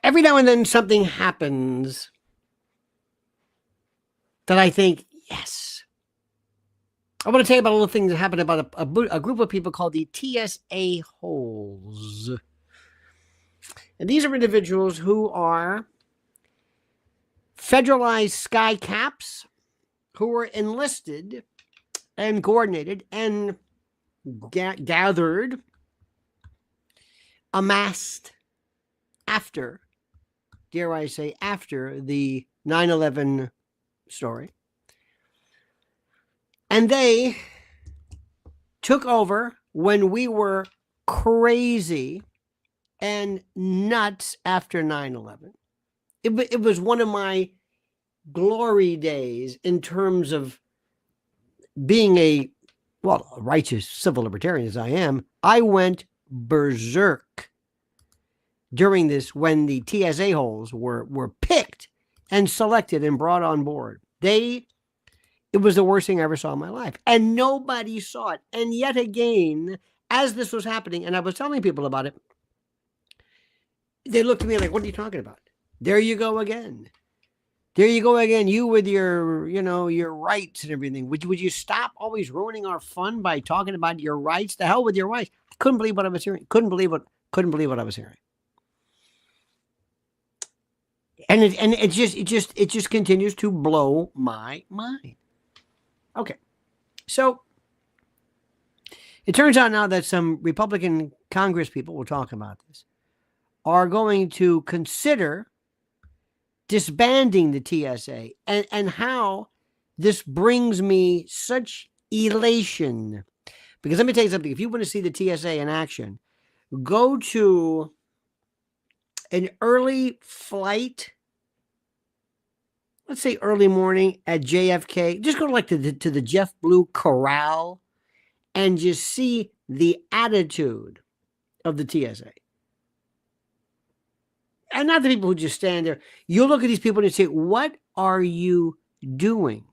every now and then something happens that I think, yes. I want to tell you about a little thing that happened about a group of people called the TSAHOLES. And these are individuals who are federalized sky caps who were enlisted and coordinated and gathered, amassed after, dare I say, after the 9/11 story. And they took over when we were crazy and nuts after 9/11. It was one of my glory days in terms of being a righteous civil libertarian as I am. I went berserk during this when the TSAHOLES were picked and selected and brought on board. It was the worst thing I ever saw in my life. And nobody saw it. And yet again, as this was happening, and I was telling people about it, they looked at me like, what are you talking about? There you go again. There you go again. You with your, your rights and everything. Would you stop always ruining our fun by talking about your rights? The hell with your rights. I couldn't believe what I was hearing. Couldn't believe what I was hearing. And it just continues to blow my mind. Okay. So it turns out now that some Republican Congress people, we'll talk about this, are going to consider disbanding the TSA, and how this brings me such elation. Because let me tell you something. If you want to see the TSA in action, go to an early flight, let's say early morning at JFK. Just go to the JetBlue Corral and just see the attitude of the TSA. And not the people who just stand there. You'll look at these people and say, what are you doing?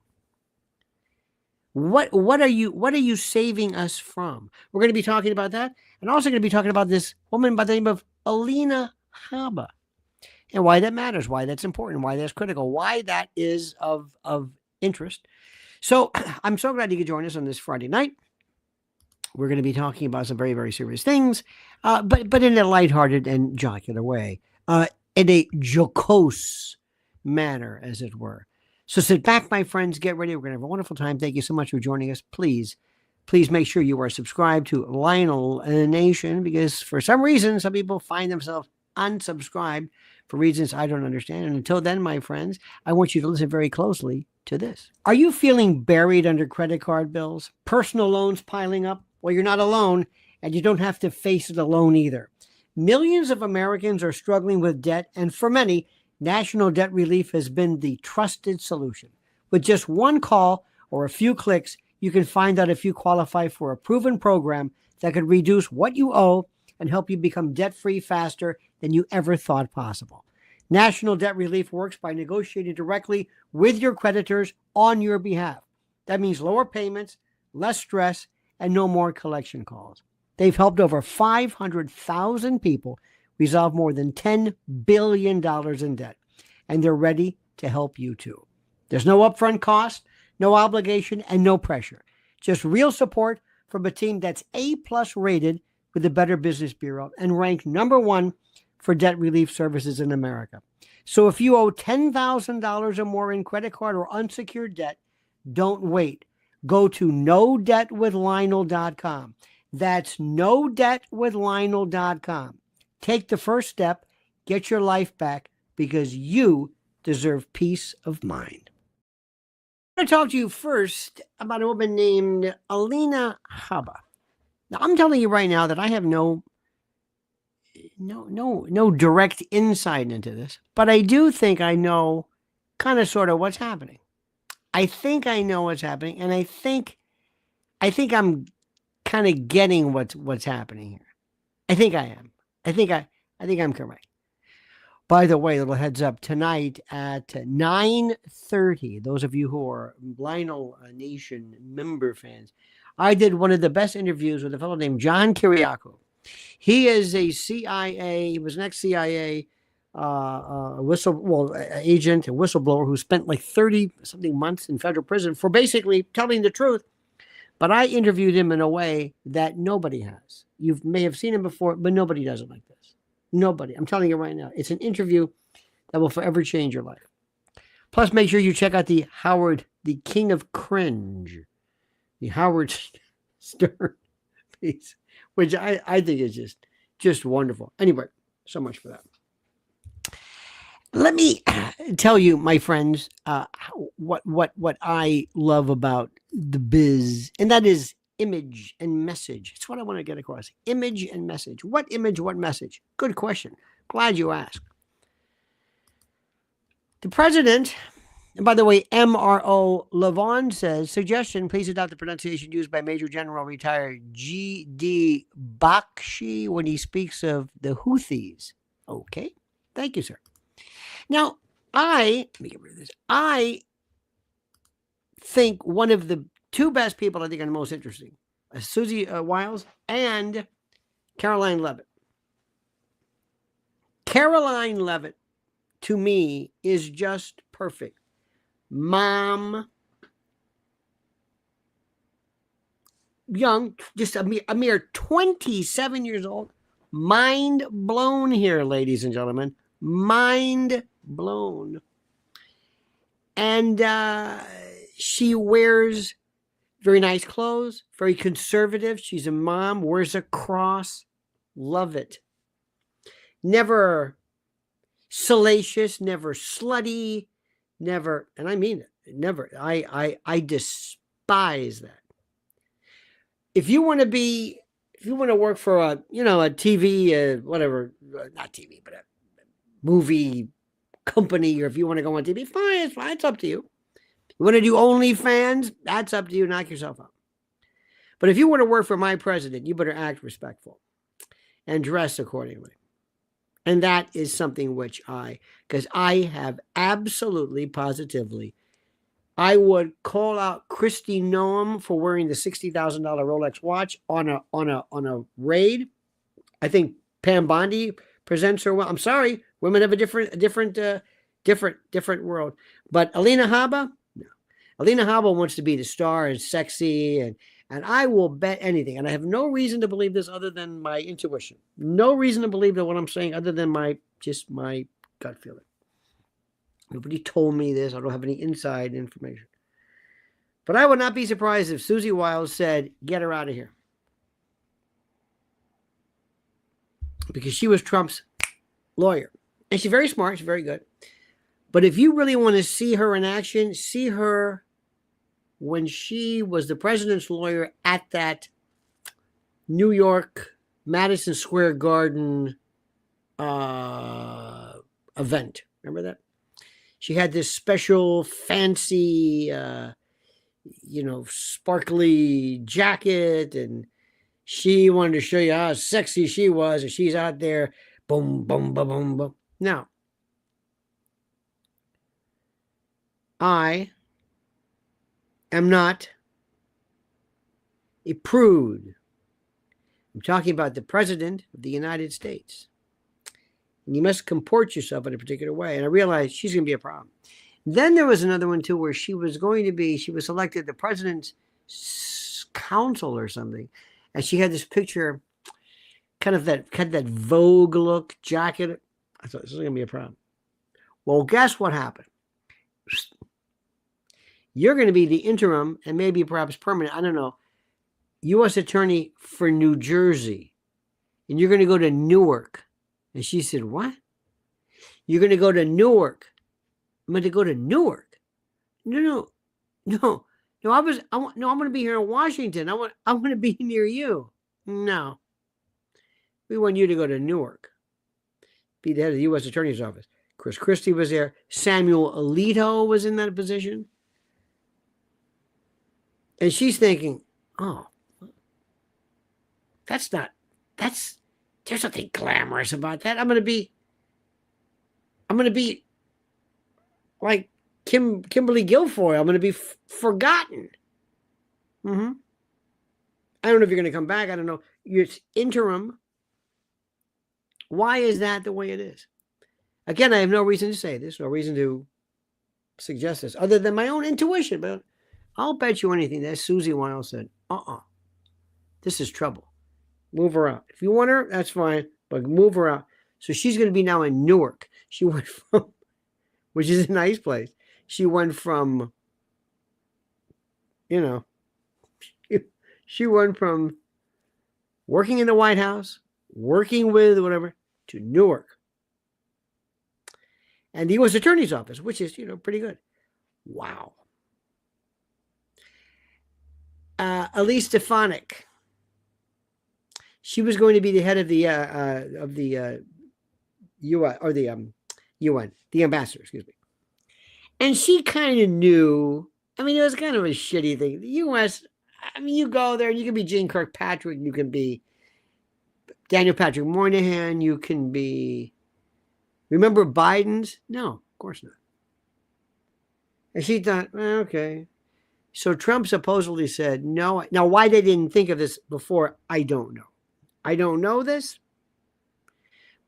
What are you saving us from? We're going to be talking about that. And also going to be talking about this woman by the name of Alina Habba. And why that matters, why that's important, why that's critical, why that is of interest. So I'm so glad you could join us on this Friday night. We're going to be talking about some very, very serious things, but in a lighthearted and jocular way. In a jocose manner, as it were. So sit back, my friends, get ready. We're going to have a wonderful time. Thank you so much for joining us. Please make sure you are subscribed to Lionel Nation, because for some reason, some people find themselves unsubscribed for reasons I don't understand. And until then, my friends, I want you to listen very closely to this. Are you feeling buried under credit card bills, personal loans piling up? Well, you're not alone, and you don't have to face it alone either. Millions of Americans are struggling with debt, and for many, national debt relief has been the trusted solution. With just one call or a few clicks, you can find out if you qualify for a proven program that could reduce what you owe and help you become debt-free faster than you ever thought possible. National debt relief works by negotiating directly with your creditors on your behalf. That means lower payments, less stress, and no more collection calls. They've helped over 500,000 people resolve more than $10 billion in debt, and they're ready to help you too. There's no upfront cost, no obligation, and no pressure. Just real support from a team that's A+ rated with the Better Business Bureau and ranked #1 for debt relief services in America. So if you owe $10,000 or more in credit card or unsecured debt, don't wait. Go to NoDebtWithLionel.com. That's NoDebtWithLionel.com. Take the first step, get your life back, because you deserve peace of mind. I'm going to talk to you first about a woman named Alina Habba. Now, I'm telling you right now that I have no direct insight into this, but I do think I know kind of sort of what's happening. I think I know what's happening, and I think I'm kind of getting what's happening here. I think I am. I think I'm correct. By the way, little heads up, tonight at 9:30, those of you who are Lionel Nation member fans, I did one of the best interviews with a fellow named John Kiriakou. He is a CIA, he was an ex-CIA agent, a whistleblower who spent like 30 something months in federal prison for basically telling the truth. But I interviewed him in a way that nobody has. You may have seen him before, but nobody does it like this. Nobody. I'm telling you right now. It's an interview that will forever change your life. Plus, make sure you check out the King of Cringe, the Howard Stern piece, which I think is just wonderful. Anyway, so much for that. Let me tell you, my friends, what I love about the biz, and that is image and message. It's what I want to get across. Image and message. What image, what message? Good question. Glad you asked. The president, and by the way, MRO Levon says, suggestion, please adopt the pronunciation used by Major General retired G.D. Bakshi when he speaks of the Houthis. Okay. Thank you, sir. Now, let me get rid of this. I think one of the two best people I think are the most interesting, Susie Wiles and Caroline Levitt. Caroline Levitt, to me, is just perfect. Mom, young, just a mere 27 years old. Mind blown here, ladies and gentlemen. Mind blown. And she wears very nice clothes, very conservative. She's a mom, wears a cross. Love it. Never salacious, never slutty, never, and I mean it, never. I despise that. If you want to work for a TV, whatever, not TV, but a movie company, or if you want to go on TV, fine, it's fine, it's up to you. You want to do OnlyFans, that's up to you, knock yourself out. But if you want to work for my president, you better act respectful and dress accordingly. And that is something which because I have absolutely, positively, I would call out Kristi Noem for wearing the $60,000 Rolex watch on a raid. I think Pam Bondi presents her well. I'm sorry, women have a different world. But Alina Habba, no. Alina Habba wants to be the star and sexy, and I will bet anything. And I have no reason to believe this other than my intuition. No reason to believe that what I'm saying other than my gut feeling. Nobody told me this. I don't have any inside information. But I would not be surprised if Susie Wiles said, get her out of here. Because she was Trump's lawyer. And she's very smart. She's very good. But if you really want to see her in action, see her when she was the president's lawyer at that New York Madison Square Garden event. Remember that? She had this special fancy, sparkly jacket, and she wanted to show you how sexy she was, and she's out there, boom, boom, boom, boom, boom. Now, I am not a prude. I'm talking about the President of the United States. And you must comport yourself in a particular way. And I realized she's going to be a problem. Then there was another one, too, where she was selected the President's counsel or something. And she had this picture, kind of that Vogue look jacket. I thought this is going to be a problem. Well, guess what happened? You're going to be the interim and maybe perhaps permanent, I don't know, U.S. Attorney for New Jersey. And you're going to go to Newark. And she said, what? You're going to go to Newark. I'm going to go to Newark. No. I'm going to be here in Washington. I want to be near you. No. We want you to go to Newark. Be the head of the U.S. Attorney's Office. Chris Christie was there. Samuel Alito was in that position. And she's thinking, oh, there's nothing glamorous about that. I'm going to be like Kimberly Guilfoyle. I'm going to be forgotten. I don't know if you're going to come back. I don't know. It's interim. Why is that the way it is? Again, I have no reason to say this, no reason to suggest this, other than my own intuition. But I'll bet you anything that Susie Wiles said, this is trouble. Move her out. If you want her, that's fine, but move her out. So she's going to be now in Newark. She went from, which is a nice place. She went from, she went from working in the White House, working with whatever, to Newark. And the U.S. Attorney's Office, which is, pretty good. Wow. Elise Stefanik. She was going to be the head of the UN, or the UN, the ambassador, excuse me. And she kind of knew. I mean, it was kind of a shitty thing. The U.S. I mean, you go there and you can be Jeane Kirkpatrick, you can be Daniel Patrick Moynihan, you can be. Remember Biden's? No, of course not. And she thought, okay. So Trump supposedly said no. Now, why they didn't think of this before, I don't know. I don't know this.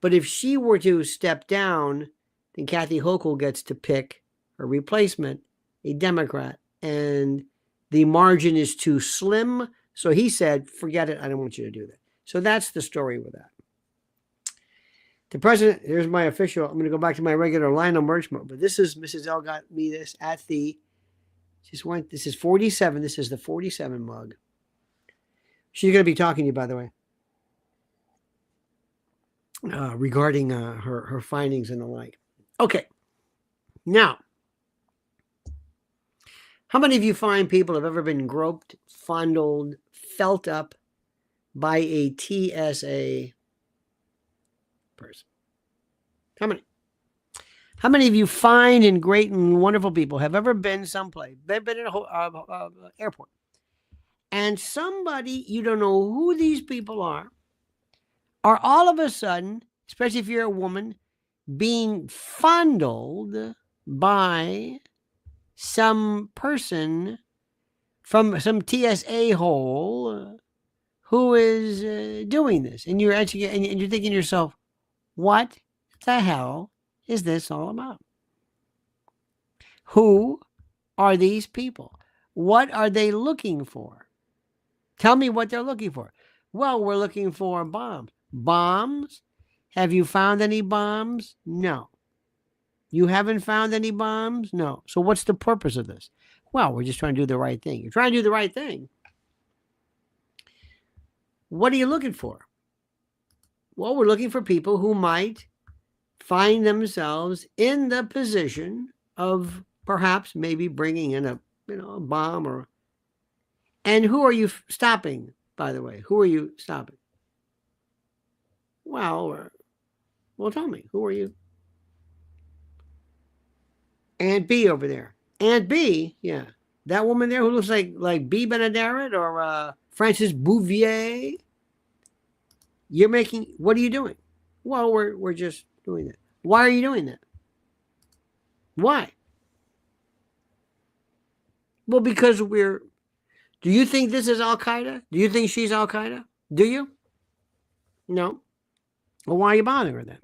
But if she were to step down, then Kathy Hochul gets to pick her replacement, a Democrat. And the margin is too slim. So he said, forget it. I don't want you to do that. So that's the story with that. The president, here's my official, I'm going to go back to my regular Lionel merch mode, but this is, Mrs. L got me this at the, this is 47, this is the 47 mug. She's going to be talking to you, by the way, regarding her findings and the like. Okay. Now, how many of you fine people have ever been groped, fondled, felt up by a TSA person? How many? How many of you fine and great and wonderful people have ever been someplace? They've been in an airport. And somebody, you don't know who these people are all of a sudden, especially if you're a woman, being fondled by some person from some TSA hole who is doing this. And you're actually, and you're thinking to yourself, what the hell is this all about? Who are these people? What are they looking for? Tell me what they're looking for. Well, we're looking for bombs. Bombs? Have you found any bombs? No. You haven't found any bombs? No. So what's the purpose of this? Well, we're just trying to do the right thing. You're trying to do the right thing. What are you looking for? Well, we're looking for people who might find themselves in the position of perhaps maybe bringing in a bomb or. And who are you stopping, by the way? Who are you stopping? Well, tell me, who are you? Aunt B over there. Aunt B, yeah. That woman there who looks like B. Benaderet or Francis Bouvier. You're making, what are you doing? Well, we're just doing that. Why are you doing that? Why? Well, because do you think this is Al-Qaeda? Do you think she's Al-Qaeda? Do you? No. Well, why are you bothering her then?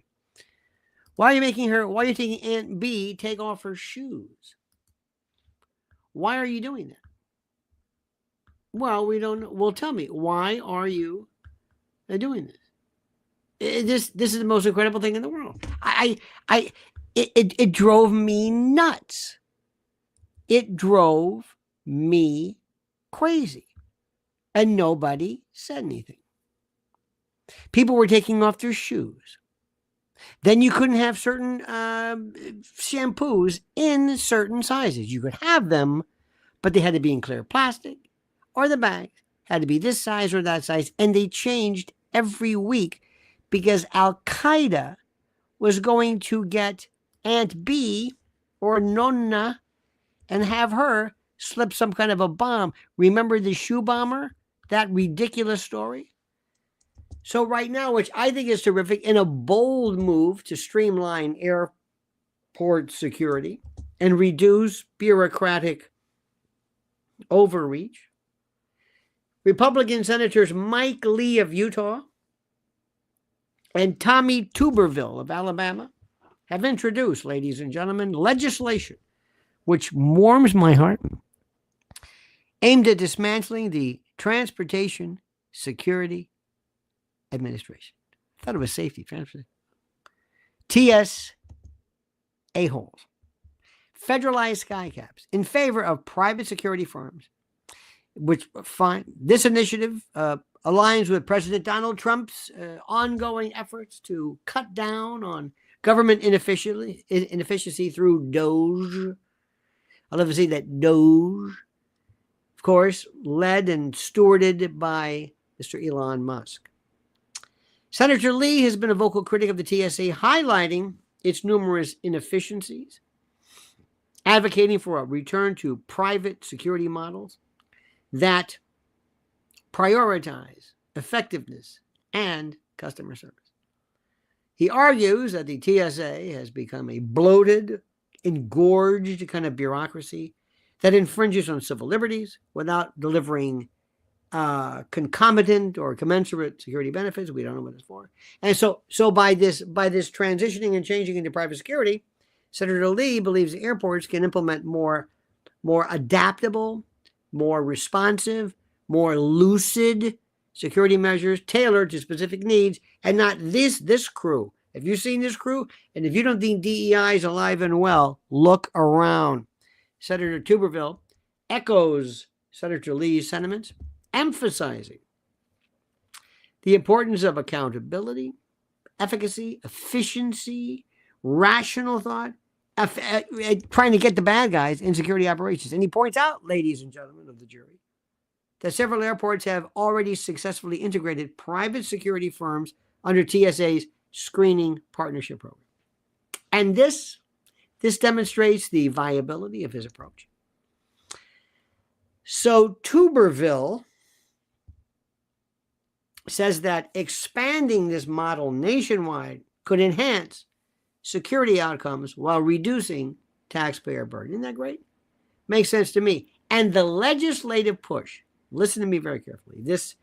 Why are you taking Aunt B take off her shoes? Why are you doing that? Well, we don't know. Well, tell me, why are you doing this? This is the most incredible thing in the world. It drove me nuts. It drove me crazy. And nobody said anything. People were taking off their shoes. Then you couldn't have certain shampoos in certain sizes. You could have them, but they had to be in clear plastic, or the bag had to be this size or that size. And they changed every week because Al-Qaeda was going to get Aunt B or Nonna and have her slip some kind of a bomb. Remember the shoe bomber? That ridiculous story? So right now, which I think is terrific, in a bold move to streamline airport security and reduce bureaucratic overreach, Republican Senators Mike Lee of Utah and Tommy Tuberville of Alabama have introduced, ladies and gentlemen, legislation which warms my heart, aimed at dismantling the Transportation Security Administration. I thought it was safety, transportation. TSAHOLES. Federalized sky caps in favor of private security firms, which fine. This initiative aligns with President Donald Trump's ongoing efforts to cut down on government inefficiency through DOGE. I love to see that DOGE, of course, led and stewarded by Mr. Elon Musk. Senator Lee has been a vocal critic of the TSA, highlighting its numerous inefficiencies, advocating for a return to private security models that prioritize effectiveness and customer service. He argues that the TSA has become a bloated, engorged kind of bureaucracy that infringes on civil liberties without delivering concomitant or commensurate security benefits. We don't know what it's for. And so by this transitioning and changing into private security, Senator Lee believes airports can implement more adaptable, more responsive, more lucid security measures tailored to specific needs, and not this crew. Have you seen this crew? And if you don't think DEI is alive and well, look around. Senator Tuberville echoes Senator Lee's sentiments, emphasizing the importance of accountability, efficacy, efficiency, rational thought, trying to get the bad guys in security operations. And he points out, ladies and gentlemen of the jury, that several airports have already successfully integrated private security firms under TSA's screening partnership program. And this demonstrates the viability of his approach. So Tuberville says that expanding this model nationwide could enhance security outcomes while reducing taxpayer burden. Isn't that great? Makes sense to me. And the legislative push, listen to me very carefully, this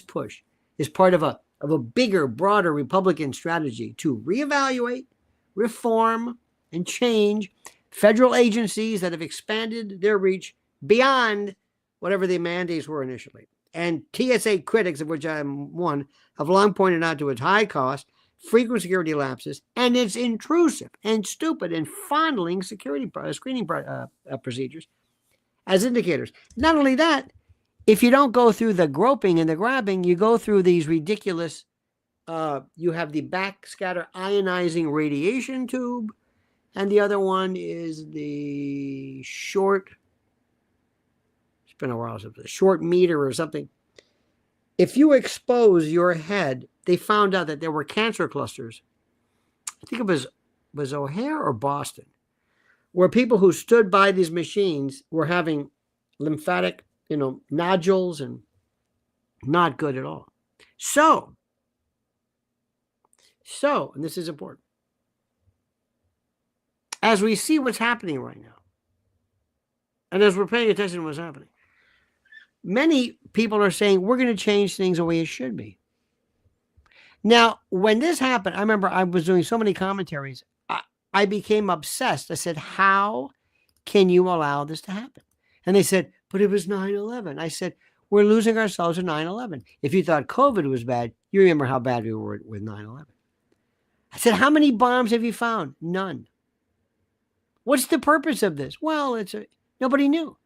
push is part of a bigger, broader Republican strategy to reevaluate, reform, and change federal agencies that have expanded their reach beyond whatever the mandates were initially. And TSA critics, of which I'm one, have long pointed out to its high cost, frequent security lapses, and its intrusive and stupid and fondling security screening procedures as indicators. Not only that, if you don't go through the groping and the grabbing, you go through these ridiculous, you have the backscatter ionizing radiation tube, and the other one is the short, it's been a while since the short meter or something. If you expose your head, they found out that there were cancer clusters. I think it was O'Hare or Boston, where people who stood by these machines were having lymphatic, nodules, and not good at all. So, and this is important, as we see what's happening right now, and as we're paying attention to what's happening, many people are saying we're going to change things the way it should be. Now, when this happened, I remember I was doing so many commentaries, I became obsessed. I said, how can you allow this to happen? And they said, but it was 9/11. I said, we're losing ourselves at 9/11. If you thought COVID was bad, you remember how bad we were with 9/11. I said, how many bombs have you found? None. What's the purpose of this? Well, nobody knew.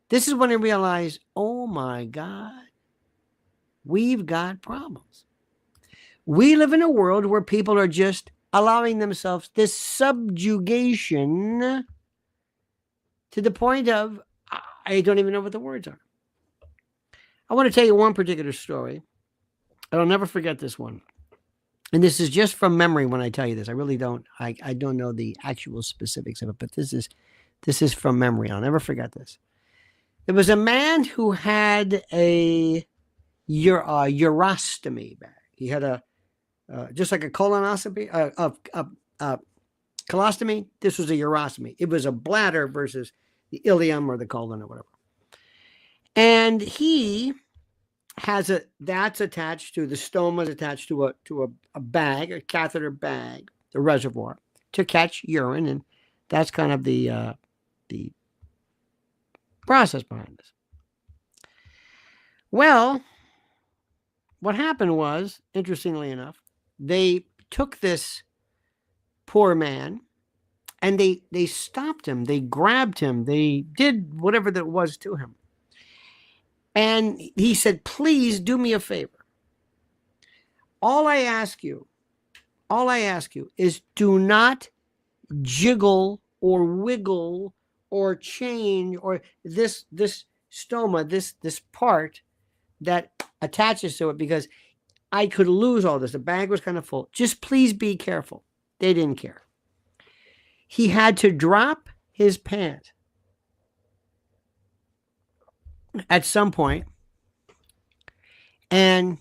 This is when I realized, oh my God, we've got problems. We live in a world where people are just allowing themselves this subjugation to the point of, I don't even know what the words are. I want to tell you one particular story, and I'll never forget this one. And this is just from memory when I tell you this. I really don't, I don't know the actual specifics of it, but this is from memory. I'll never forget this. There was a man who had a urostomy bag. He had just like a colonoscopy, colostomy. This was a urostomy. It was a bladder versus the ileum or the colon or whatever. And he has that's attached to, the stoma is attached to a bag, a catheter bag, the reservoir. to catch urine, and that's kind of the process behind this. Well, what happened was, interestingly enough, they took this poor man and they stopped him. They grabbed him. They did whatever that was to him. And he said, please do me a favor. All I ask you is do not jiggle or wiggle or change or this stoma, this part that attaches to it, because I could lose all this. The bag was kind of full. Just please be careful. They didn't care. He had to drop his pants at some point, and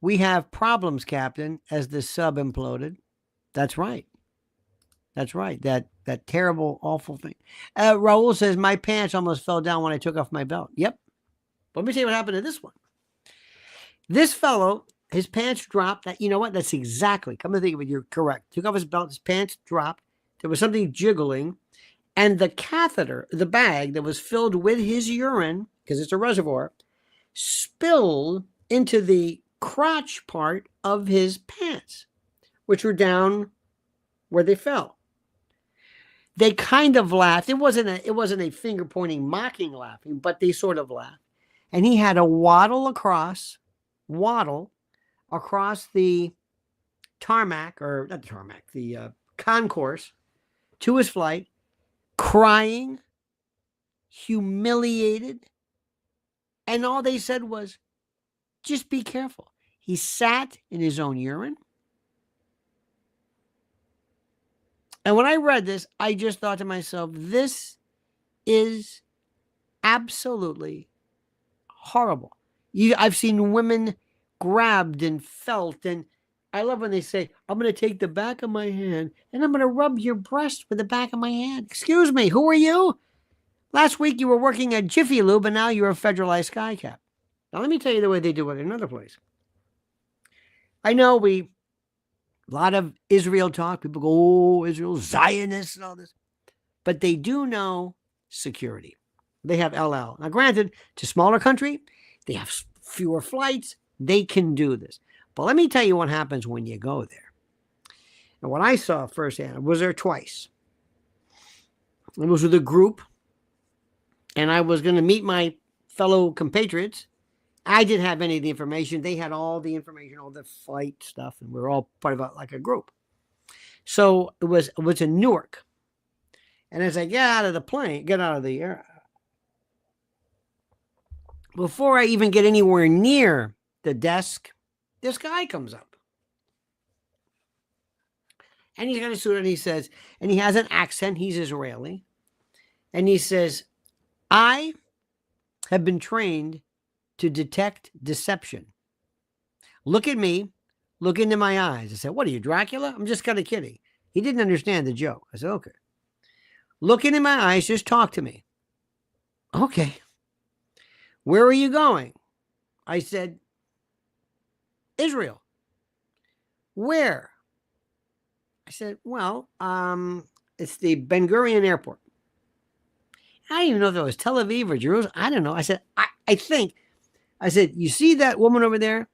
we have problems, Captain, as the sub imploded. That's right. That's right. That terrible, awful thing. Raul says, my pants almost fell down when I took off my belt. Yep. Let me tell you what happened to this one. This fellow, his pants dropped. You know what? That's exactly. Come to think of it, you're correct. Took off his belt, his pants dropped. There was something jiggling. And the catheter, the bag that was filled with his urine, because it's a reservoir, spilled into the crotch part of his pants, which were down where they fell. They kind of laughed. It wasn't a finger pointing, mocking laughing, but they sort of laughed. And he had to waddle across the tarmac, or not the tarmac, the concourse to his flight, crying, humiliated. And all they said was, just be careful. He sat in his own urine. And when I read this, I just thought to myself, this is absolutely horrible. I've seen women grabbed and felt, and I love when they say, I'm going to take the back of my hand and I'm going to rub your breast with the back of my hand. Excuse me, who are you? Last week you were working at Jiffy Lube and now you're a federalized skycap. Now let me tell you the way they do it in another place. I know a lot of Israel talk. People go, oh, Israel, Zionists and all this. But they do know security. They have LL. Now granted, it's a smaller country. They have fewer flights. They can do this. But let me tell you what happens when you go there. And what I saw firsthand, I was there twice. It was with a group. And I was going to meet my fellow compatriots. I didn't have any of the information. They had all the information, all the flight stuff. And we were all part of like a group. So it was in Newark. And as I get out of the air, before I even get anywhere near the desk, this guy comes up. And he's got a suit and he says, and he has an accent, he's Israeli. And he says, I have been trained to detect deception. Look at me, look into my eyes. I said, what are you, Dracula? I'm just kind of kidding. He didn't understand the joke. I said, okay. Look into my eyes, just talk to me. Okay. Where are you going? I said, Israel. Where? I said, well, it's the Ben Gurion Airport. I didn't even know if it was Tel Aviv or Jerusalem. I don't know. I said, I think. I said, you see that woman over there?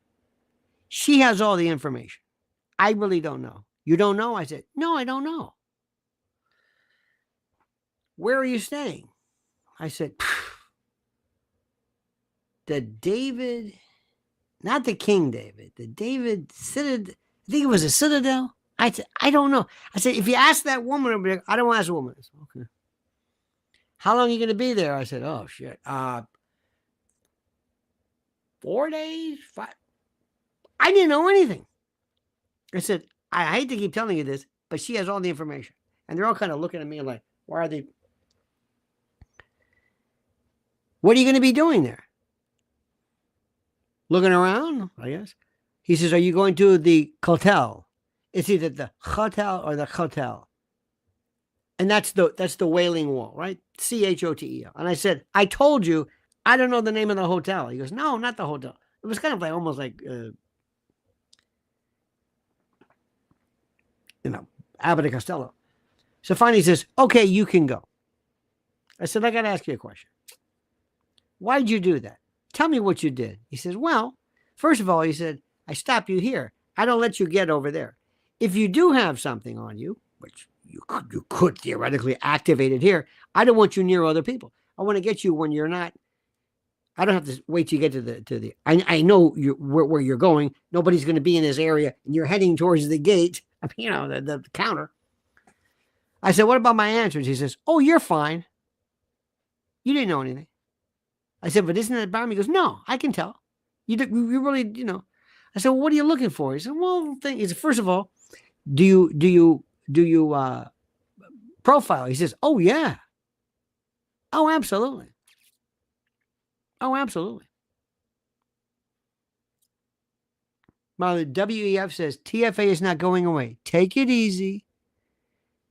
She has all the information. I really don't know. You don't know? I said, no, I don't know. Where are you staying? I said, the David, not the King David, the David Citadel. I think it was a Citadel. I said, I don't know. I said, if you ask that woman over there, I don't want to ask a woman. I said, okay. How long are you going to be there? I said, oh, shit. 4 days? 5. I didn't know anything. I said, I hate to keep telling you this, but she has all the information. And they're all kind of looking at me like, why are they? What are you going to be doing there? Looking around, I guess. He says, are you going to the hotel? It's either the hotel or the hotel. And that's the Wailing Wall, right? CHOTEL. And I said, I told you, I don't know the name of the hotel. He goes, no, not the hotel. It was kind of like almost like, Abbott and Costello. So finally he says, okay, you can go. I said, I got to ask you a question. Why'd you do that? Tell me what you did. He says, well, first of all, he said, I stop you here. I don't let you get over there. If you do have something on you, which you could theoretically activate it here, I don't want you near other people. I want to get you when you're not. I don't have to wait till you get to the. I know where you're going. Nobody's going to be in this area, and you're heading towards the gate. I mean, the counter. I said, what about my answers? He says, oh, you're fine. You didn't know anything. I said, but isn't that about me? He goes, no, I can tell. You really, I said, well, what are you looking for? He said, well, he said, first of all, do you profile? He says, oh, yeah. Oh, absolutely. Oh, absolutely. Well, the WEF says TFA is not going away. Take it easy.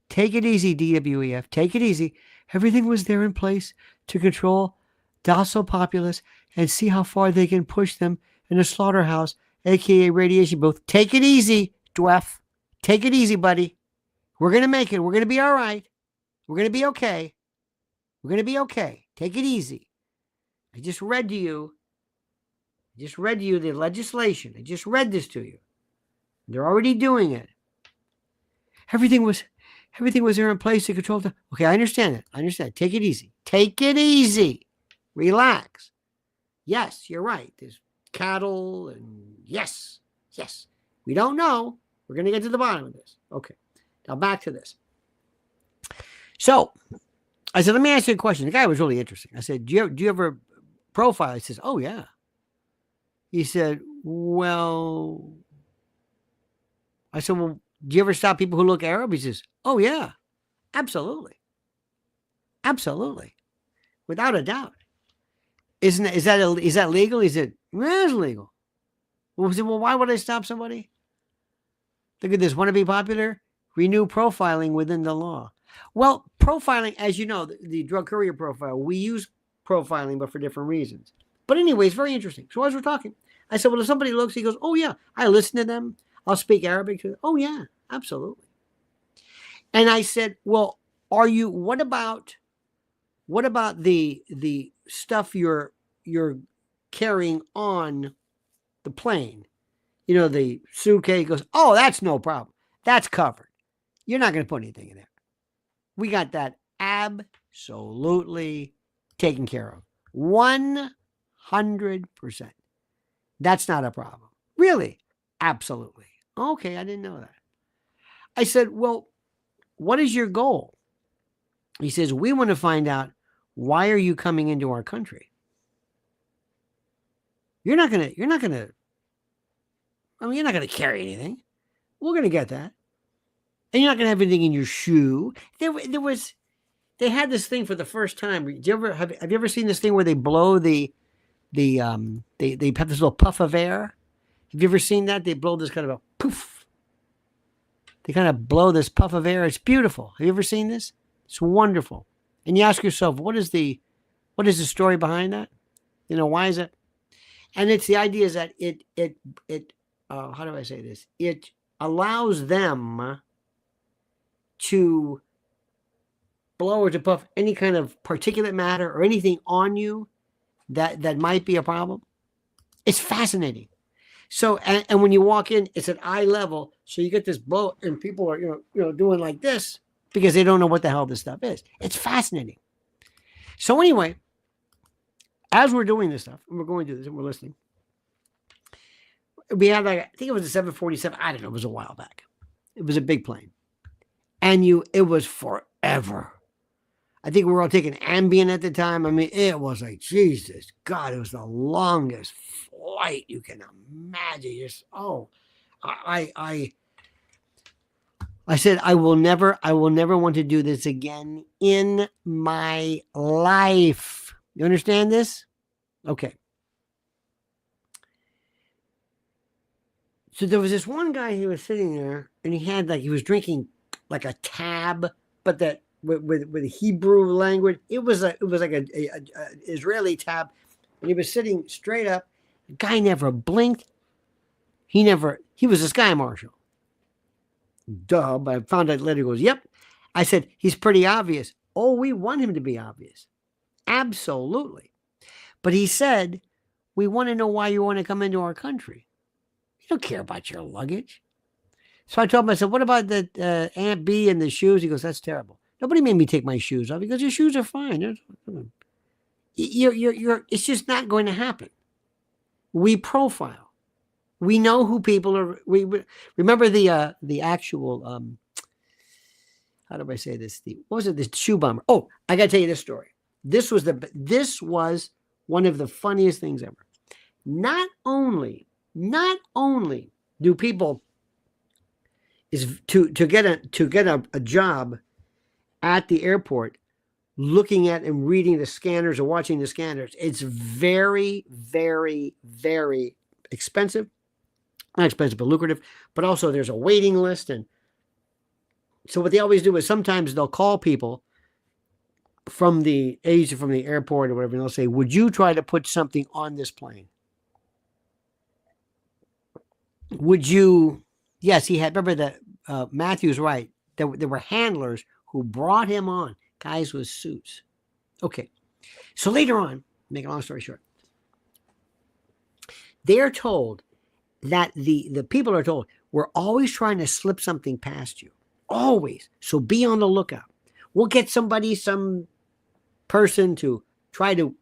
Take it easy, DWEF. Take it easy. Everything was there in place to control docile populace and see how far they can push them in a slaughterhouse, aka radiation booth. Take it easy, DWEF. Take it easy, buddy. We're going to make it. We're going to be all right. We're going to be okay. We're going to be okay. Take it easy. I just read to you the legislation. I just read this to you. They're already doing it. Everything was there in place to control the. Okay, I understand it. I understand. Take it easy. Take it easy. Relax. Yes, you're right. There's cattle and yes. We don't know. We're going to get to the bottom of this. Okay. Now back to this. So I said, let me ask you a question. The guy was really interesting. I said, do you ever profile? He says, oh, yeah. He said, well, I said, well, do you ever stop people who look Arab? He says, oh, yeah, absolutely. Absolutely. Without a doubt. Is that legal? He said, yeah, it's legal. Well, why would I stop somebody? Look at this. Want to be popular? Renew profiling within the law. Well, profiling, as you know, the drug courier profile, we use profiling, but for different reasons. But anyway, it's very interesting. So as we're talking, I said, well, if somebody looks, he goes, oh, yeah, I listen to them. I'll speak Arabic to them. Oh, yeah, absolutely. And I said, well, what about the stuff you're carrying on the plane? The suitcase. Goes, oh, that's no problem. That's covered. You're not going to put anything in there. We got that absolutely taken care of. 100%. That's not a problem. Really? Absolutely. Okay, I didn't know that. I said, well, what is your goal? He says, we want to find out, why are you coming into our country? You're not going to carry anything. We're going to get that. And you're not going to have anything in your shoe. They had this thing for the first time. Have you ever seen this thing where they blow they have this little puff of air? Have you ever seen that? They blow this kind of a poof. They kind of blow this puff of air. It's beautiful. Have you ever seen this? It's wonderful. And you ask yourself, what is the story behind that? Why is it? And it's the idea is that it how do I say this? It allows them to blow or to puff any kind of particulate matter or anything on you that might be a problem. It's fascinating. So, and when you walk in, it's at eye level. So you get this blow and people are, doing like this because they don't know what the hell this stuff is. It's fascinating. So anyway, as we're doing this stuff, and we're going through this and we're listening, we had I think it was a 747. I don't know. It was a while back. It was a big plane. And it was forever. I think we were all taking Ambien at the time. I mean, it was like, Jesus, God, it was the longest flight you can imagine. I said, I will never want to do this again in my life. You understand this? Okay. So there was this one guy who was sitting there and he was drinking like a tab, but that with Hebrew language, it was like a Israeli tab, and he was sitting straight up. The guy never blinked. He was a sky marshal. Duh, but I found out later. He goes, yep. I said, he's pretty obvious. Oh, we want him to be obvious. Absolutely. But he said, we want to know why you want to come into our country. You don't care about your luggage. So I told him, I said, what about the Aunt B and the shoes? He goes, that's terrible. Nobody made me take my shoes off because your shoes are fine. It's just not going to happen. We profile. We know who people are. We remember the actual, how do I say this? What was it? The shoe bomber. Oh, I got to tell you this story. This was one of the funniest things ever. Not only do people is to get a job at the airport, looking at and reading the scanners or watching the scanners, it's very, very, very expensive. Not expensive, but lucrative. But also there's a waiting list. And so what they always do is sometimes they'll call people from the agent from the airport or whatever, and they'll say, would you try to put something on this plane? Would you? Yes, he had. Remember that Matthew's right. There were handlers who brought him on, guys with suits. Okay. So later on, make a long story short, they're told that the people are told, we're always trying to slip something past you. Always. So be on the lookout. We'll get some person to try to,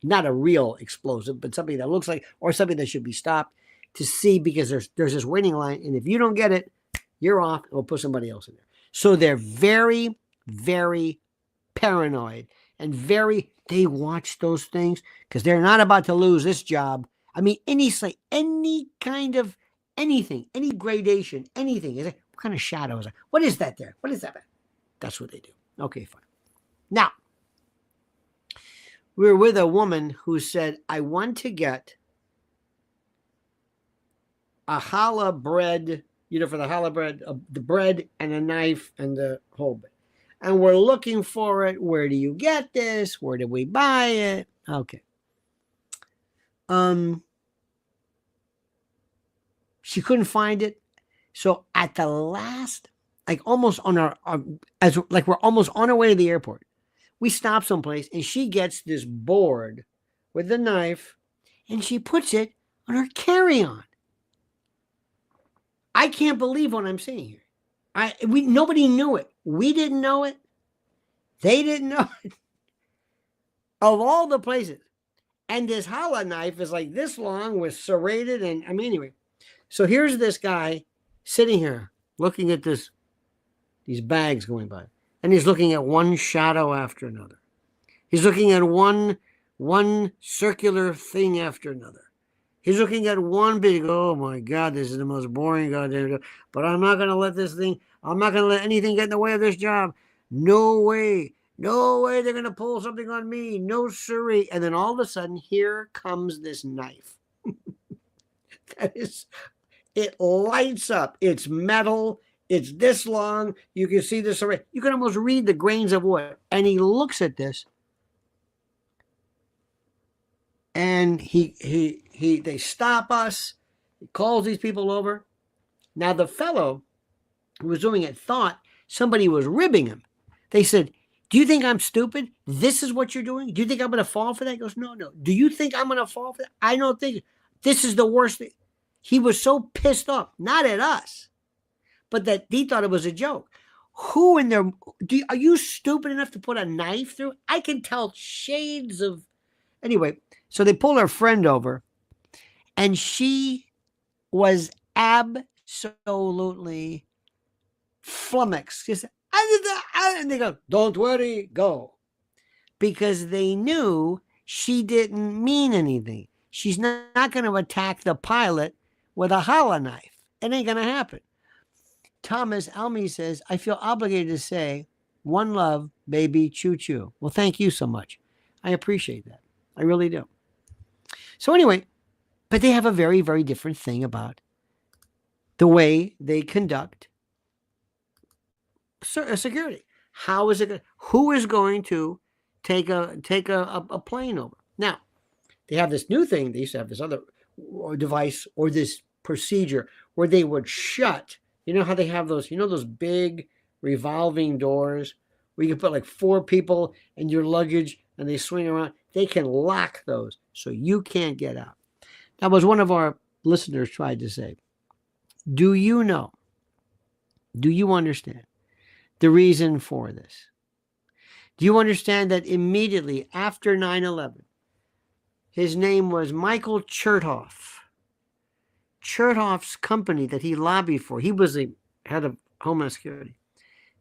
not a real explosive, but something that looks like, or something that should be stopped, to see, because there's this waiting line. And if you don't get it, you're off, and we'll put somebody else in there. So they're very, very paranoid and they watch those things because they're not about to lose this job. I mean, any kind of anything, any gradation, anything. Is it, what kind of shadow is that? What is that there? What is that? That's what they do. Okay, fine. Now, we were with a woman who said, I want to get a challah bread, for the challah bread, the bread and a knife and the whole bit. And we're looking for it. Where do you get this? Where do we buy it? Okay. She couldn't find it. So at the last, like almost on we're almost on our way to the airport, we stop someplace and she gets this board with the knife and she puts it on her carry-on. I can't believe what I'm seeing here. Nobody knew it. We didn't know it. They didn't know it. Of all the places. And this challah knife is like this long with serrated, and anyway. So here's this guy sitting here looking at these bags going by. And he's looking at one shadow after another. He's looking at one circular thing after another. He's looking at one big, oh my God, this is the most boring goddamn job. But I'm not going to let anything get in the way of this job. No way they're going to pull something on me. No siree. And then all of a sudden, here comes this knife. It lights up. It's metal. It's this long. You can see this array. You can almost read the grains of wood. And he looks at this. And they stop us. He calls these people over. Now the fellow who was doing it thought somebody was ribbing him. They said, do you think I'm stupid? This is what you're doing? Do you think I'm going to fall for that? He goes, no. Do you think I'm going to fall for that? I don't think. This is the worst thing. He was so pissed off, not at us, but that he thought it was a joke. Who in there, are you stupid enough to put a knife through? I can tell shades of, anyway. So they pull her friend over, and she was absolutely flummoxed. She said, and they go, don't worry, go. Because they knew she didn't mean anything. She's not going to attack the pilot with a challah knife. It ain't going to happen. Thomas Almy says, I feel obligated to say, one love, baby, choo-choo. Well, thank you so much. I appreciate that. I really do. So anyway, but they have a very, very different thing about the way they conduct security. How is it? Who is going to take a plane over? Now, they have this new thing. They used to have this other device or this procedure where they would shut. You know how they have those, those big revolving doors, where you can put like 4 people in your luggage and they swing around. They can lock those so you can't get out. That was one of our listeners tried to say. Do you know? Do you understand the reason for this? Do you understand that immediately after 9/11, his name was Michael Chertoff. Chertoff's company that he lobbied for, he was the head of Homeland Security.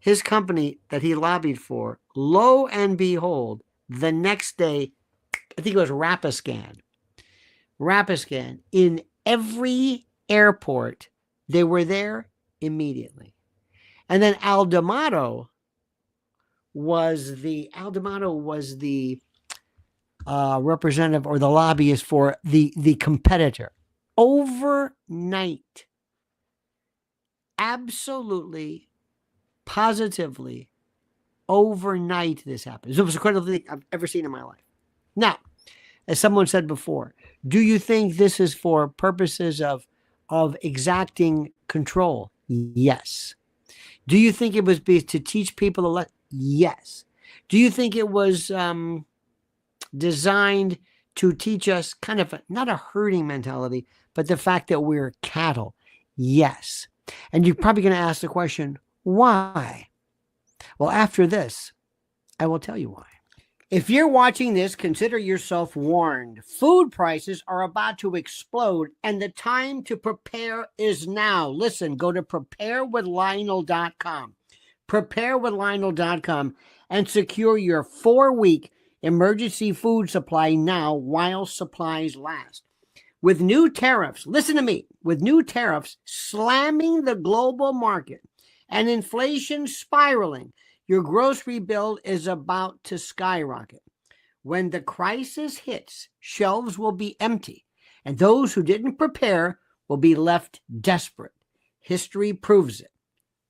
His company that he lobbied for, lo and behold, the next day, I think it was Rapiscan, in every airport, they were there immediately. And then Aldamato was the representative or the lobbyist for the competitor. Overnight, absolutely, positively, overnight this happened. It was the incredible thing I've ever seen in my life. Now, as someone said before, do you think this is for purposes of exacting control? Yes. Do you think it was to teach people a lesson? Yes. Do you think it was designed to teach us kind of not a herding mentality, but the fact that we're cattle? Yes. And you're probably going to ask the question, why? Well, after this, I will tell you why. If you're watching this, consider yourself warned. Food prices are about to explode, and the time to prepare is now. Listen, go to preparewithlionel.com. Preparewithlionel.com and secure your 4-week emergency food supply now while supplies last. With new tariffs, listen to me, with new tariffs slamming the global market and inflation spiraling, your grocery bill is about to skyrocket. When the crisis hits, shelves will be empty, and those who didn't prepare will be left desperate. History proves it.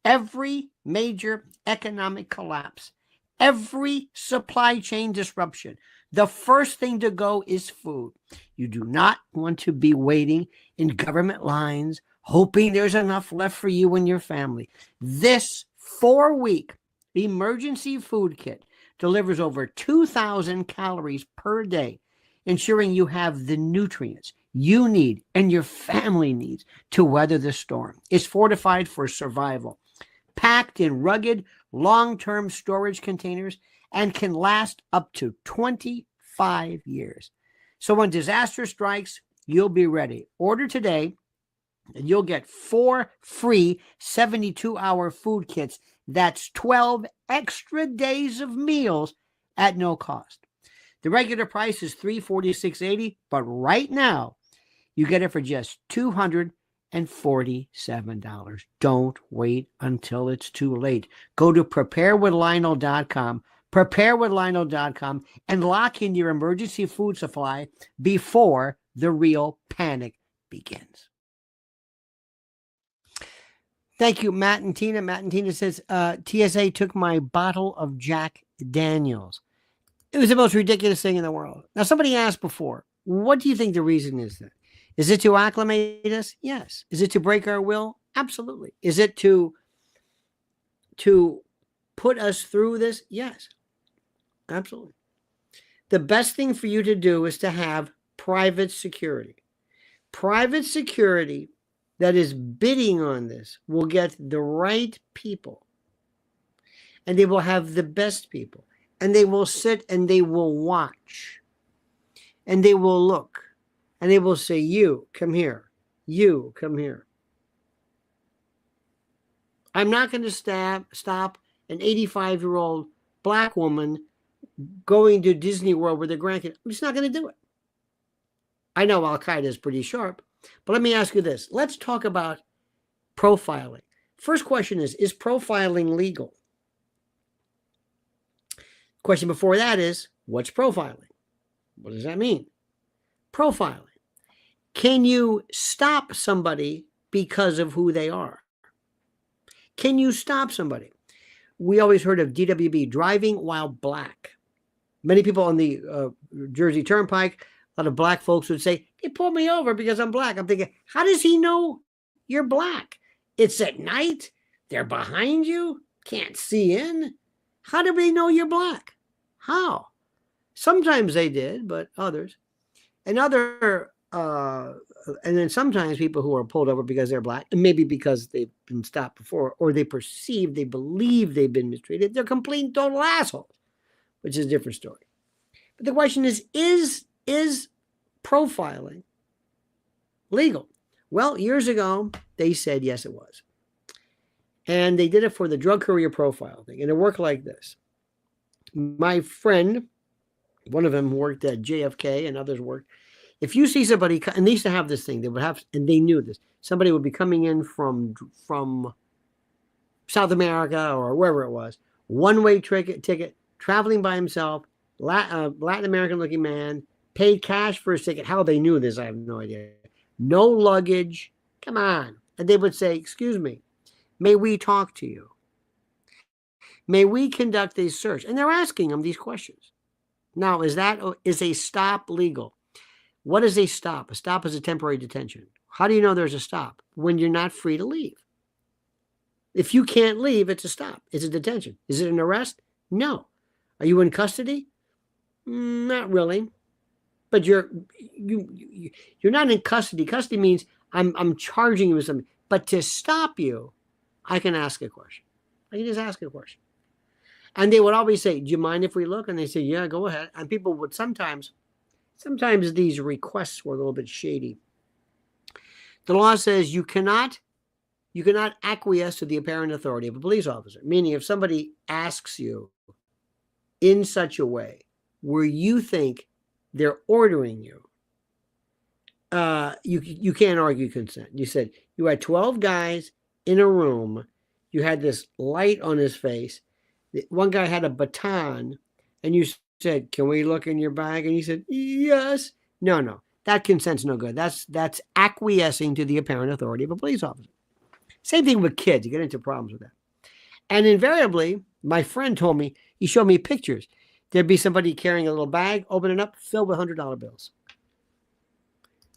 Every major economic collapse, every supply chain disruption, the first thing to go is food. You do not want to be waiting in government lines, hoping there's enough left for you and your family. This 4-week emergency food kit delivers over 2,000 calories per day, ensuring you have the nutrients you need and your family needs to weather the storm. It's fortified for survival, packed in rugged, long-term storage containers, and can last up to 25 years. So when disaster strikes, you'll be ready. Order today, and you'll get 4 free 72-hour food kits. That's 12 extra days of meals at no cost. The regular price is $346.80, but right now you get it for just $247. Don't wait until it's too late. Go to preparewithlionel.com, preparewithlionel.com, and lock in your emergency food supply before the real panic begins. Thank you, Matt and Tina. Matt and Tina says, TSA took my bottle of Jack Daniels. It was the most ridiculous thing in the world. Now, somebody asked before, what do you think the reason is that? Is it to acclimate us? Yes. Is it to break our will? Absolutely. Is it to put us through this? Yes. Absolutely. The best thing for you to do is to have private security. Private security that is bidding on this will get the right people, and they will have the best people, and they will sit and they will watch, and they will look, and they will say, you come here, you come here. I'm not going to stop an 85-year-old black woman going to Disney World with her grandkids. I'm just not going to do it. I know Al-Qaeda is pretty sharp, but let me ask you this. Let's talk about profiling. First question is profiling legal? Question before that is, what's profiling? What does that mean? Profiling. Can you stop somebody because of who they are? Can you stop somebody? We always heard of DWB, driving while black. Many people on the Jersey Turnpike, a lot of black folks would say, they pulled me over because I'm black. I'm thinking, how does he know you're black? It's at night. They're behind you. Can't see in. How do they know you're black? How? Sometimes they did, but others. And then sometimes people who are pulled over because they're black, and maybe because they've been stopped before, or they believe they've been mistreated, they're complete and total assholes, which is a different story. But the question is profiling legal? Well, years ago, they said yes, it was. And they did it for the drug courier profile thing. And it worked like this. My friend, one of them worked at JFK and others worked. If you see somebody, and they used to have this thing, they would have, and they knew this, somebody would be coming in from South America or wherever it was, one-way ticket, traveling by himself, Latin American looking man, paid cash for his ticket. How they knew this, I have no idea. No luggage. Come on. And they would say, excuse me, may we talk to you? May we conduct a search? And they're asking them these questions. Now, is a stop legal? What is a stop? A stop is a temporary detention. How do you know there's a stop? When you're not free to leave. If you can't leave, it's a stop. It's a detention. Is it an arrest? No. Are you in custody? Not really. But you're not in custody. Custody means I'm charging you with something. But to stop you, I can ask a question. I can just ask a question. And they would always say, do you mind if we look? And they say, yeah, go ahead. And people would sometimes these requests were a little bit shady. The law says you cannot acquiesce to the apparent authority of a police officer. Meaning if somebody asks you in such a way where you think they're ordering you, you can't argue consent. You said you had 12 guys in a room. You had this light on his face. One guy had a baton, and you said, can we look in your bag? And he said, yes. No. That consent's no good. That's acquiescing to the apparent authority of a police officer. Same thing with kids. You get into problems with that. And invariably, my friend told me, he showed me pictures. There'd be somebody carrying a little bag, open it up, filled with $100 bills.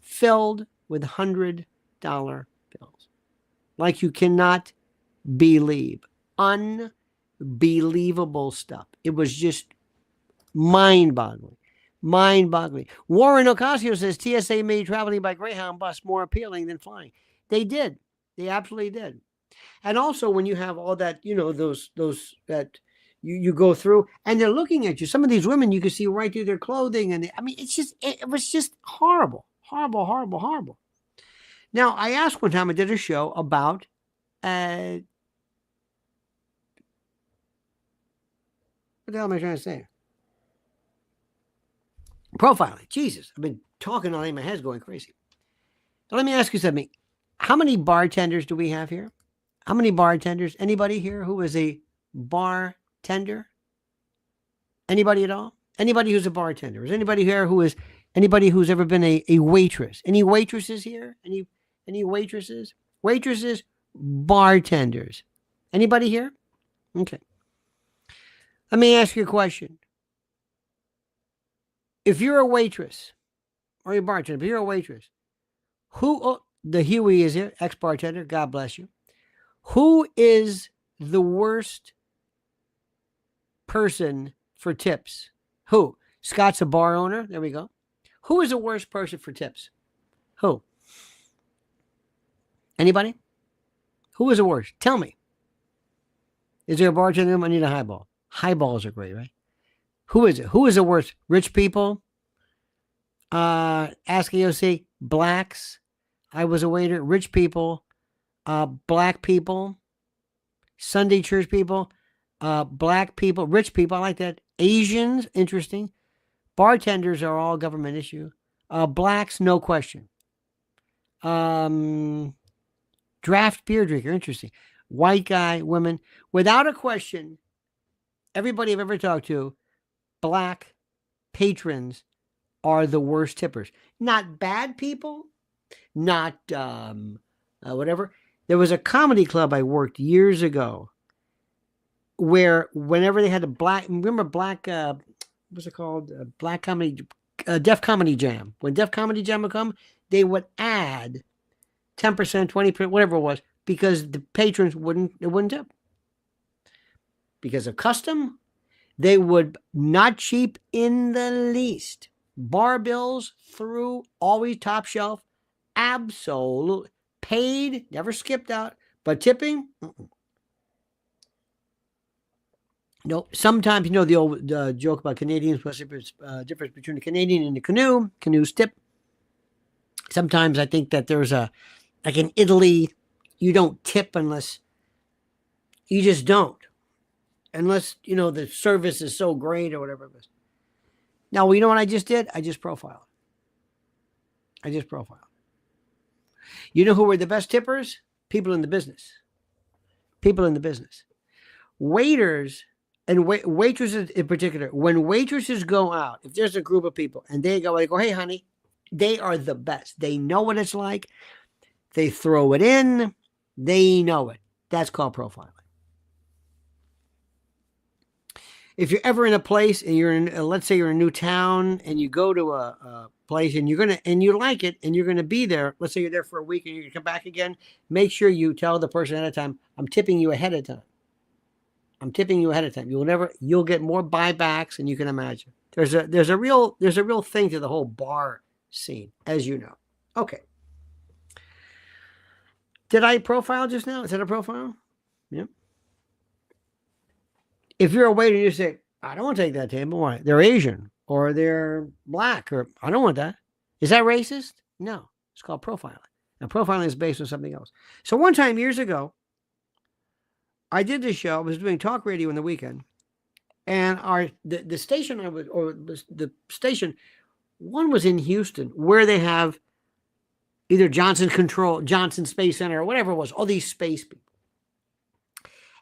Filled with $100 bills. Like you cannot believe. Unbelievable stuff. It was just mind-boggling. Warren Ocasio says TSA made traveling by Greyhound bus more appealing than flying. They did. They absolutely did. And also when you have all that, those that you go through and they're looking at you. Some of these women, you can see right through their clothing. And it was just horrible. Horrible. Now, I asked one time, I did a show about what the hell am I trying to say? Profiling. Jesus, I've been talking all day. My head's going crazy. Now, let me ask you something. How many bartenders do we have here? How many bartenders? Anybody here who is a bartender? Anybody at all? Anybody who's a bartender? Is anybody here anybody who's ever been a waitress? Any waitresses here? Any waitresses? Waitresses, bartenders. Anybody here? Okay. Let me ask you a question. If you're a waitress or a bartender, if you're a waitress, the Huey is here, ex-bartender, God bless you. Who is the worst person for tips? Who? Scott's a bar owner. There we go. Who is the worst person for tips? Who? Anybody? Who is the worst? Tell me. Is there a bartender? I need a highball. Highballs are great, right? Who is it? Who is the worst? Rich people? Ask AOC. Blacks. I was a waiter. Rich people. Black people. Sunday church people. Black people. Rich people. I like that. Asians. Interesting. Bartenders are all government issue. Blacks, no question. Draft beer drinker. Interesting. White guy, women. Without a question, everybody I've ever talked to, black patrons are the worst tippers. Not bad people, not whatever. There was a comedy club I worked years ago where whenever they had a what's it called? Black comedy, Def Comedy Jam. When Def Comedy Jam would come, they would add 10%, 20%, whatever it was, because the patrons wouldn't tip. because of custom. They would not cheap in the least. Bar bills through, always top shelf. Absolutely. Paid, never skipped out. But tipping, no. Sometimes, you know, the old joke about Canadians, what's the difference between a Canadian and a canoe? Canoes tip. Sometimes I think that there's like in Italy, you don't tip unless, you just don't. Unless, you know, the service is so great or whatever it is. Now, you know what I just did? I just profiled. You know who were the best tippers? People in the business. Waiters and waitresses in particular. When waitresses go out, if there's a group of people and they go, hey, honey, they are the best. They know what it's like. They throw it in. They know it. That's called profiling. If you're ever in a place and you're in, let's say you're in a new town and you go to a place and you like it and you're going to be there, let's say you're there for a week and you're going to come back again, make sure you tell the person ahead of time, I'm tipping you ahead of time. You'll get more buybacks than you can imagine. There's a real thing to the whole bar scene, as you know. Okay. Did I profile just now? Is that a profile? Yeah. If you're a waiter, you say, I don't want to take that table. Why? They're Asian or they're black or I don't want that. Is that racist? No, it's called profiling. Now, profiling is based on something else. So one time years ago, I did this show. I was doing talk radio on the weekend. And the station one was in Houston where they have either Johnson Space Center or whatever it was, all these space people.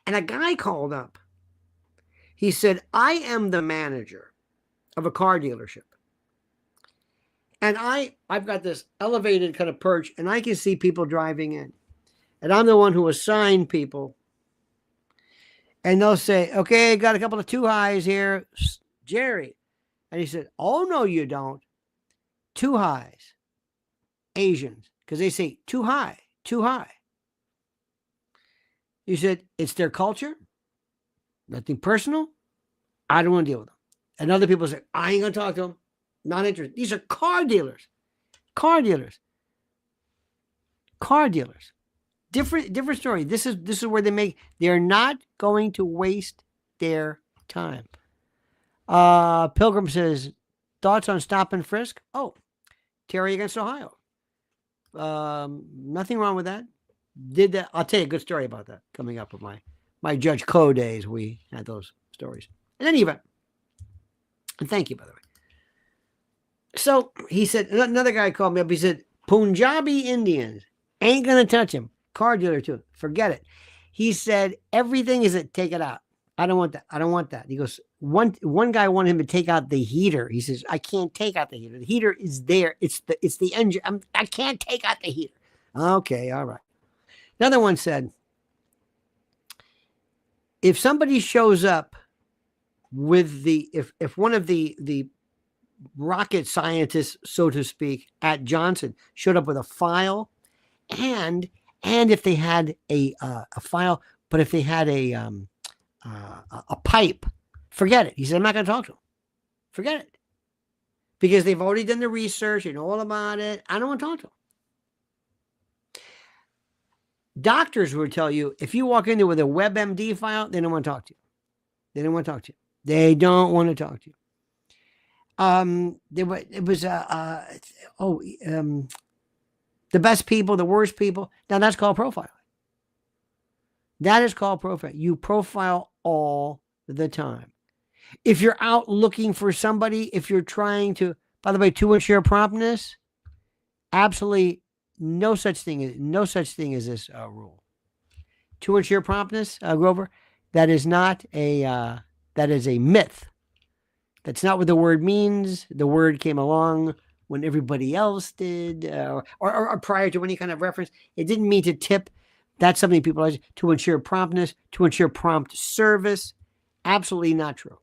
And a guy called up. He said, I am the manager of a car dealership. And I've got this elevated kind of perch and I can see people driving in. And I'm the one who assigned people. And they'll say, okay, got a couple of too highs here, Jerry. And he said, oh, no, you don't. Too highs. Asians. Because they say too high. He said, it's their culture. Nothing personal. I don't want to deal with them. And other people say, I ain't going to talk to them. Not interested. These are car dealers. Different story. This is where they're not going to waste their time. Pilgrim says, thoughts on stop and frisk? Oh, Terry against Ohio. Nothing wrong with that. Did that. I'll tell you a good story about that coming up with my Judge Coe days. We had those stories. In any event, and thank you, by the way. So he said, another guy called me up. He said, Punjabi Indians ain't going to touch him. Car dealer too. Forget it. He said, everything is take it out. I don't want that. He goes, one guy wanted him to take out the heater. He says, I can't take out the heater. The heater is there. It's the engine. I can't take out the heater. Okay. All right. Another one said, if somebody shows up with if one of the rocket scientists, so to speak, at Johnson showed up with a file and if they had a file, but if they had a pipe, forget it. He said, I'm not going to talk to them. Forget it. Because they've already done the research. They know all about it. I don't want to talk to them. Doctors would tell you, if you walk in there with a WebMD file, they don't want to talk to you. They don't want to talk to you. The best people, the worst people. Now that's called profiling. You profile all the time. If you're out looking for somebody, if you're trying to, by the way, to ensure promptness, absolutely no such thing as this rule. To ensure promptness, Grover, that is a myth. That's not what the word means. The word came along when everybody else did, or prior to any kind of reference. It didn't mean to tip. That's something people like to ensure promptness, to ensure prompt service. Absolutely not true.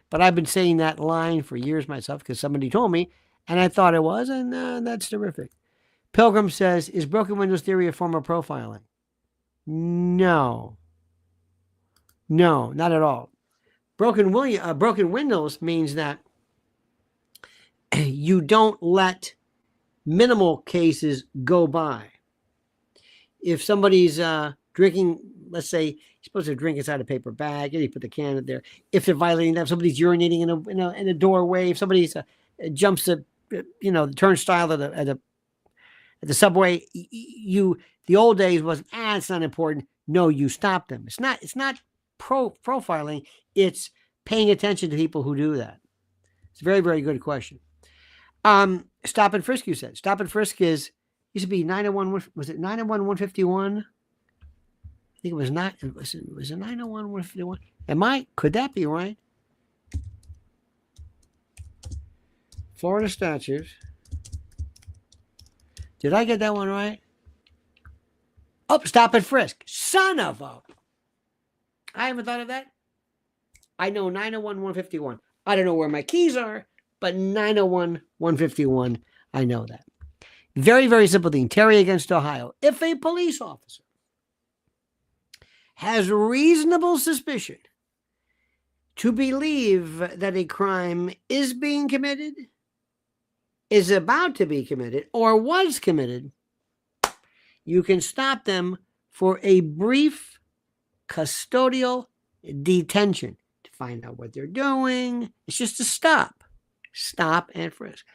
But I've been saying that line for years myself because somebody told me, and I thought it was, and that's terrific. Pilgrim says, is broken windows theory a form of profiling? No. No, not at all. Broken windows means that you don't let minimal cases go by. If somebody's drinking, let's say you're supposed to drink inside a paper bag, and you put the can in there. If they're violating that, if somebody's urinating in a doorway, if somebody's jumps the turnstile at the subway, the old days was it's not important. No, you stop them. It's not profiling. It's paying attention to people who do that. It's a very, very good question. Stop and frisk, you said. Stop and frisk used to be 901. Was it 901 151? I think it was not. Was it 901 151? Could that be right? Florida statutes. Did I get that one right? Oh, stop and frisk. Son of a. I haven't thought of that. I know 901 151. I don't know where my keys are, but 901 151, I know that. Very, very simple thing. Terry against Ohio. If a police officer has reasonable suspicion to believe that a crime is being committed, is about to be committed, or was committed, you can stop them for a brief custodial detention to find out what they're doing. It's just a stop and frisk.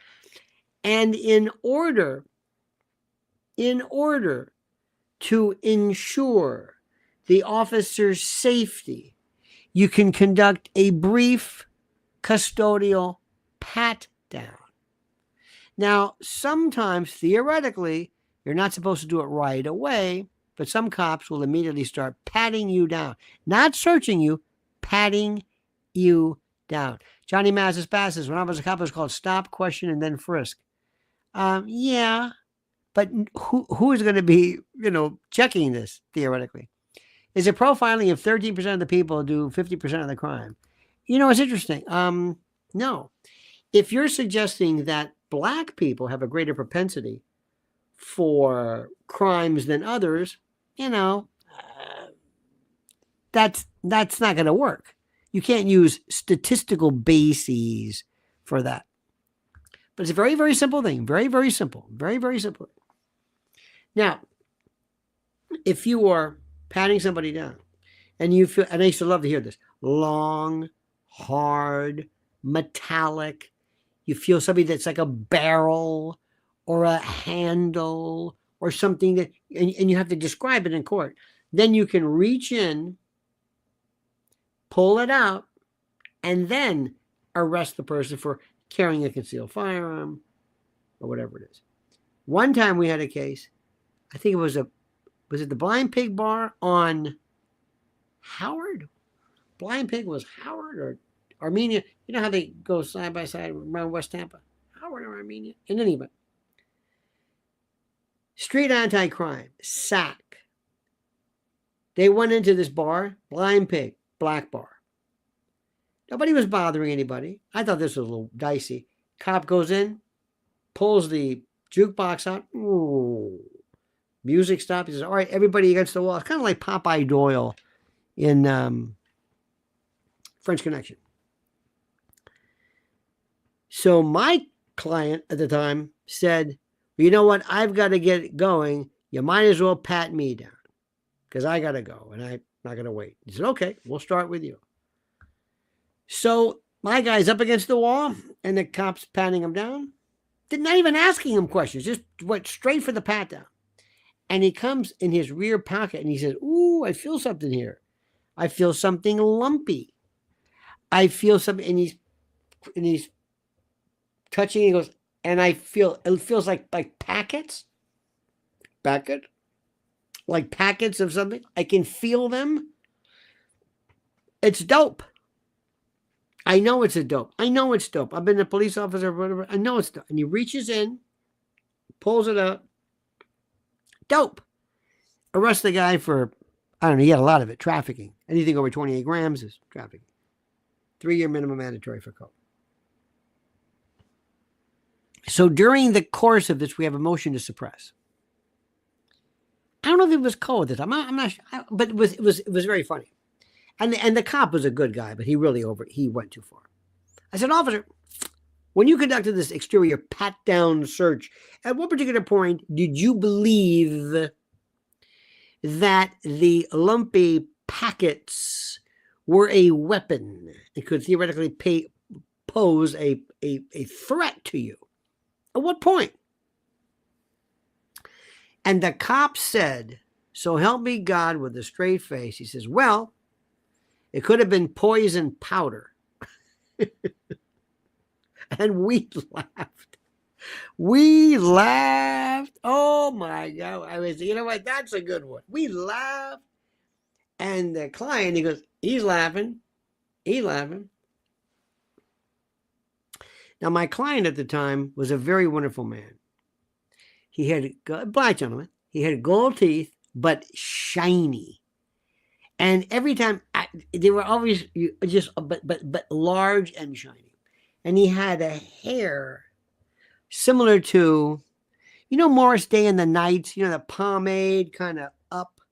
And in order to ensure the officer's safety, you can conduct a brief custodial pat down. Now, sometimes, theoretically, you're not supposed to do it right away, but some cops will immediately start patting you down. Not searching you, patting you down. Johnny Mazes passes. When I was a cop, it was called stop, question, and then frisk. Yeah, but who is going to be, checking this, theoretically? Is it profiling if 13% of the people do 50% of the crime? It's interesting. No. If you're suggesting that black people have a greater propensity for crimes than others, that's not going to work. You can't use statistical bases for that. But it's a very, very simple thing. Very, very simple. Very, very simple. Now, if you are patting somebody down and you feel, and I used to love to hear this, long, hard, metallic, you feel something that's like a barrel or a handle or something that, and you have to describe it in court. Then you can reach in, pull it out, and then arrest the person for carrying a concealed firearm or whatever it is. One time we had a case, I think it was it the Blind Pig Bar on Howard? Blind Pig was Howard or Armenia. You know how they go side by side around West Tampa? Howard or Armenia? In any event. Street anti-crime, SAC. They went into this bar, Blind Pig, black bar. Nobody was bothering anybody. I thought this was a little dicey. Cop goes in, pulls the jukebox out. Ooh. Music stops. He says, all right, everybody against the wall. It's kind of like Popeye Doyle in French Connection. So my client at the time said, well, you know what? I've got to get going. You might as well pat me down because I got to go and I'm not going to wait. He said, okay, we'll start with you. So my guy's up against the wall and the cop's patting him down. Not even asking him questions, just went straight for the pat down. And he comes in his rear pocket and he says, ooh, I feel something here. I feel something lumpy. I feel something, and he's touching, he goes, and it feels like packets. Like packets of something. I can feel them. It's dope. I know it's dope. I've been a police officer or whatever. I know it's dope. And he reaches in, pulls it out. Dope. Arrest the guy for, I don't know, he had a lot of it. Trafficking. Anything over 28 grams is trafficking. 3-year minimum mandatory for coke. So during the course of this, we have a motion to suppress. I don't know if it was co at the time. I'm not sure, but it was very funny. And the cop was a good guy, but he went too far. I said, officer, when you conducted this exterior pat-down search, at what particular point did you believe that the lumpy packets were a weapon and could theoretically pose a threat to you? At what point? And the cop said, so help me God, with a straight face, he says, well, it could have been poison powder. And we laughed. We laughed. Oh my God. I was, you know what? That's a good one. We laughed. And the client, he goes, he's laughing. He's laughing. Now, my client at the time was a very wonderful man. He had a black gentleman. He had gold teeth, but shiny. And every time they were always just, but large and shiny. And he had a hair similar to, Morris Day and the Knights, the pomade kind of up,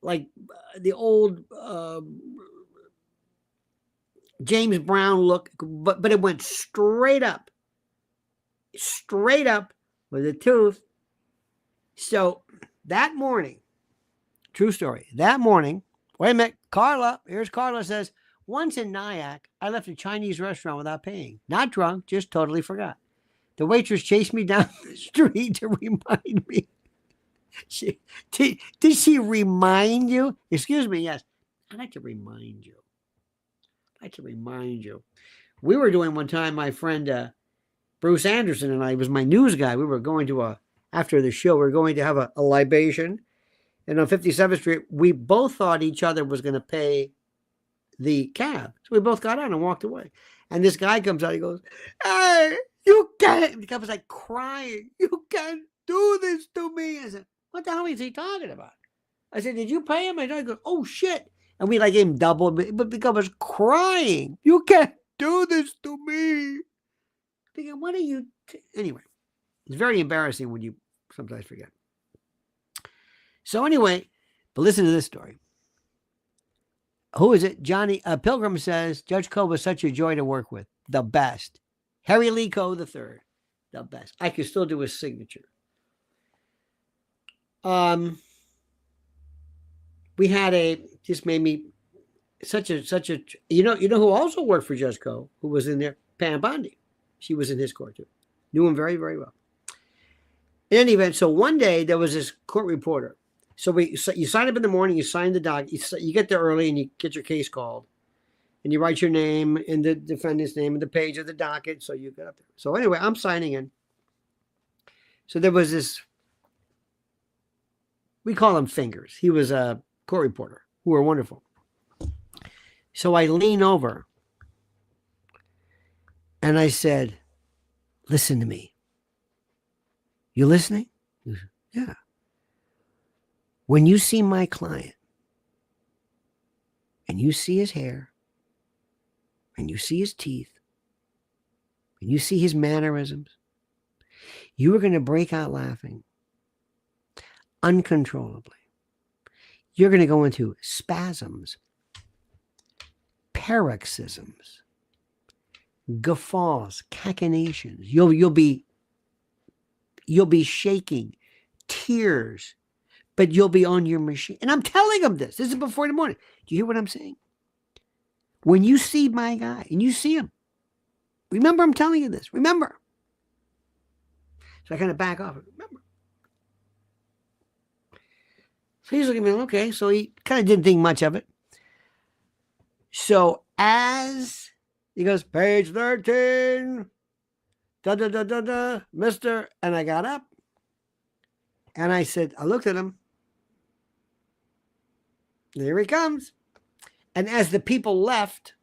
like the old James Brown look, but it went straight up with a tooth. So that morning, true story, that morning, wait a minute, here's Carla says, once in Nyack, I left a Chinese restaurant without paying. Not drunk, just totally forgot. The waitress chased me down the street to remind me. Did she remind you? Excuse me, yes. I'd like to remind you. We were doing one time, my friend Bruce Anderson and I, was my news guy. We were going to after the show, we were going to have a libation. And on 57th Street, we both thought each other was going to pay the cab. So we both got out and walked away. And this guy comes out, he goes, hey, you can't. The guy was like crying. You can't do this to me. I said, what the hell is he talking about? I said, did you pay him? And he goes, oh shit. And we like gave him double, but the guy was crying. You can't do this to me. Thinking, what are you? Anyway, it's very embarrassing when you sometimes forget. So anyway, but listen to this story. Who is it? Johnny Pilgrim says, Judge Coe was such a joy to work with. The best. Harry Lee Coe III. The best. I could still do his signature. We had just made me such a, you know who also worked for Judge Coe, who was in there? Pam Bondi. She was in his court too. Knew him very, very well. In any event, so one day there was this court reporter. So you sign up in the morning, you sign the doc, you get there early and you get your case called. And you write your name and the defendant's name and the page of the docket. So you get up there. So anyway, I'm signing in. So there was this, we call him Fingers. He was a court reporter who were wonderful. So I lean over and I said, listen to me. You listening? He said, yeah. When you see my client and you see his hair and you see his teeth and you see his mannerisms, you are going to break out laughing uncontrollably. You're going to go into spasms, paroxysms, guffaws, cachinnations. You'll be shaking, tears, but you'll be on your machine. And I'm telling him this. This is before the morning. Do you hear what I'm saying? When you see my guy and you see him, remember I'm telling you this. Remember. So I kind of back off. Remember. So he's looking at me, okay. So he kind of didn't think much of it. So as he goes, page 13, Mr. And I got up and I said, I looked at him. There he comes. And as the people left,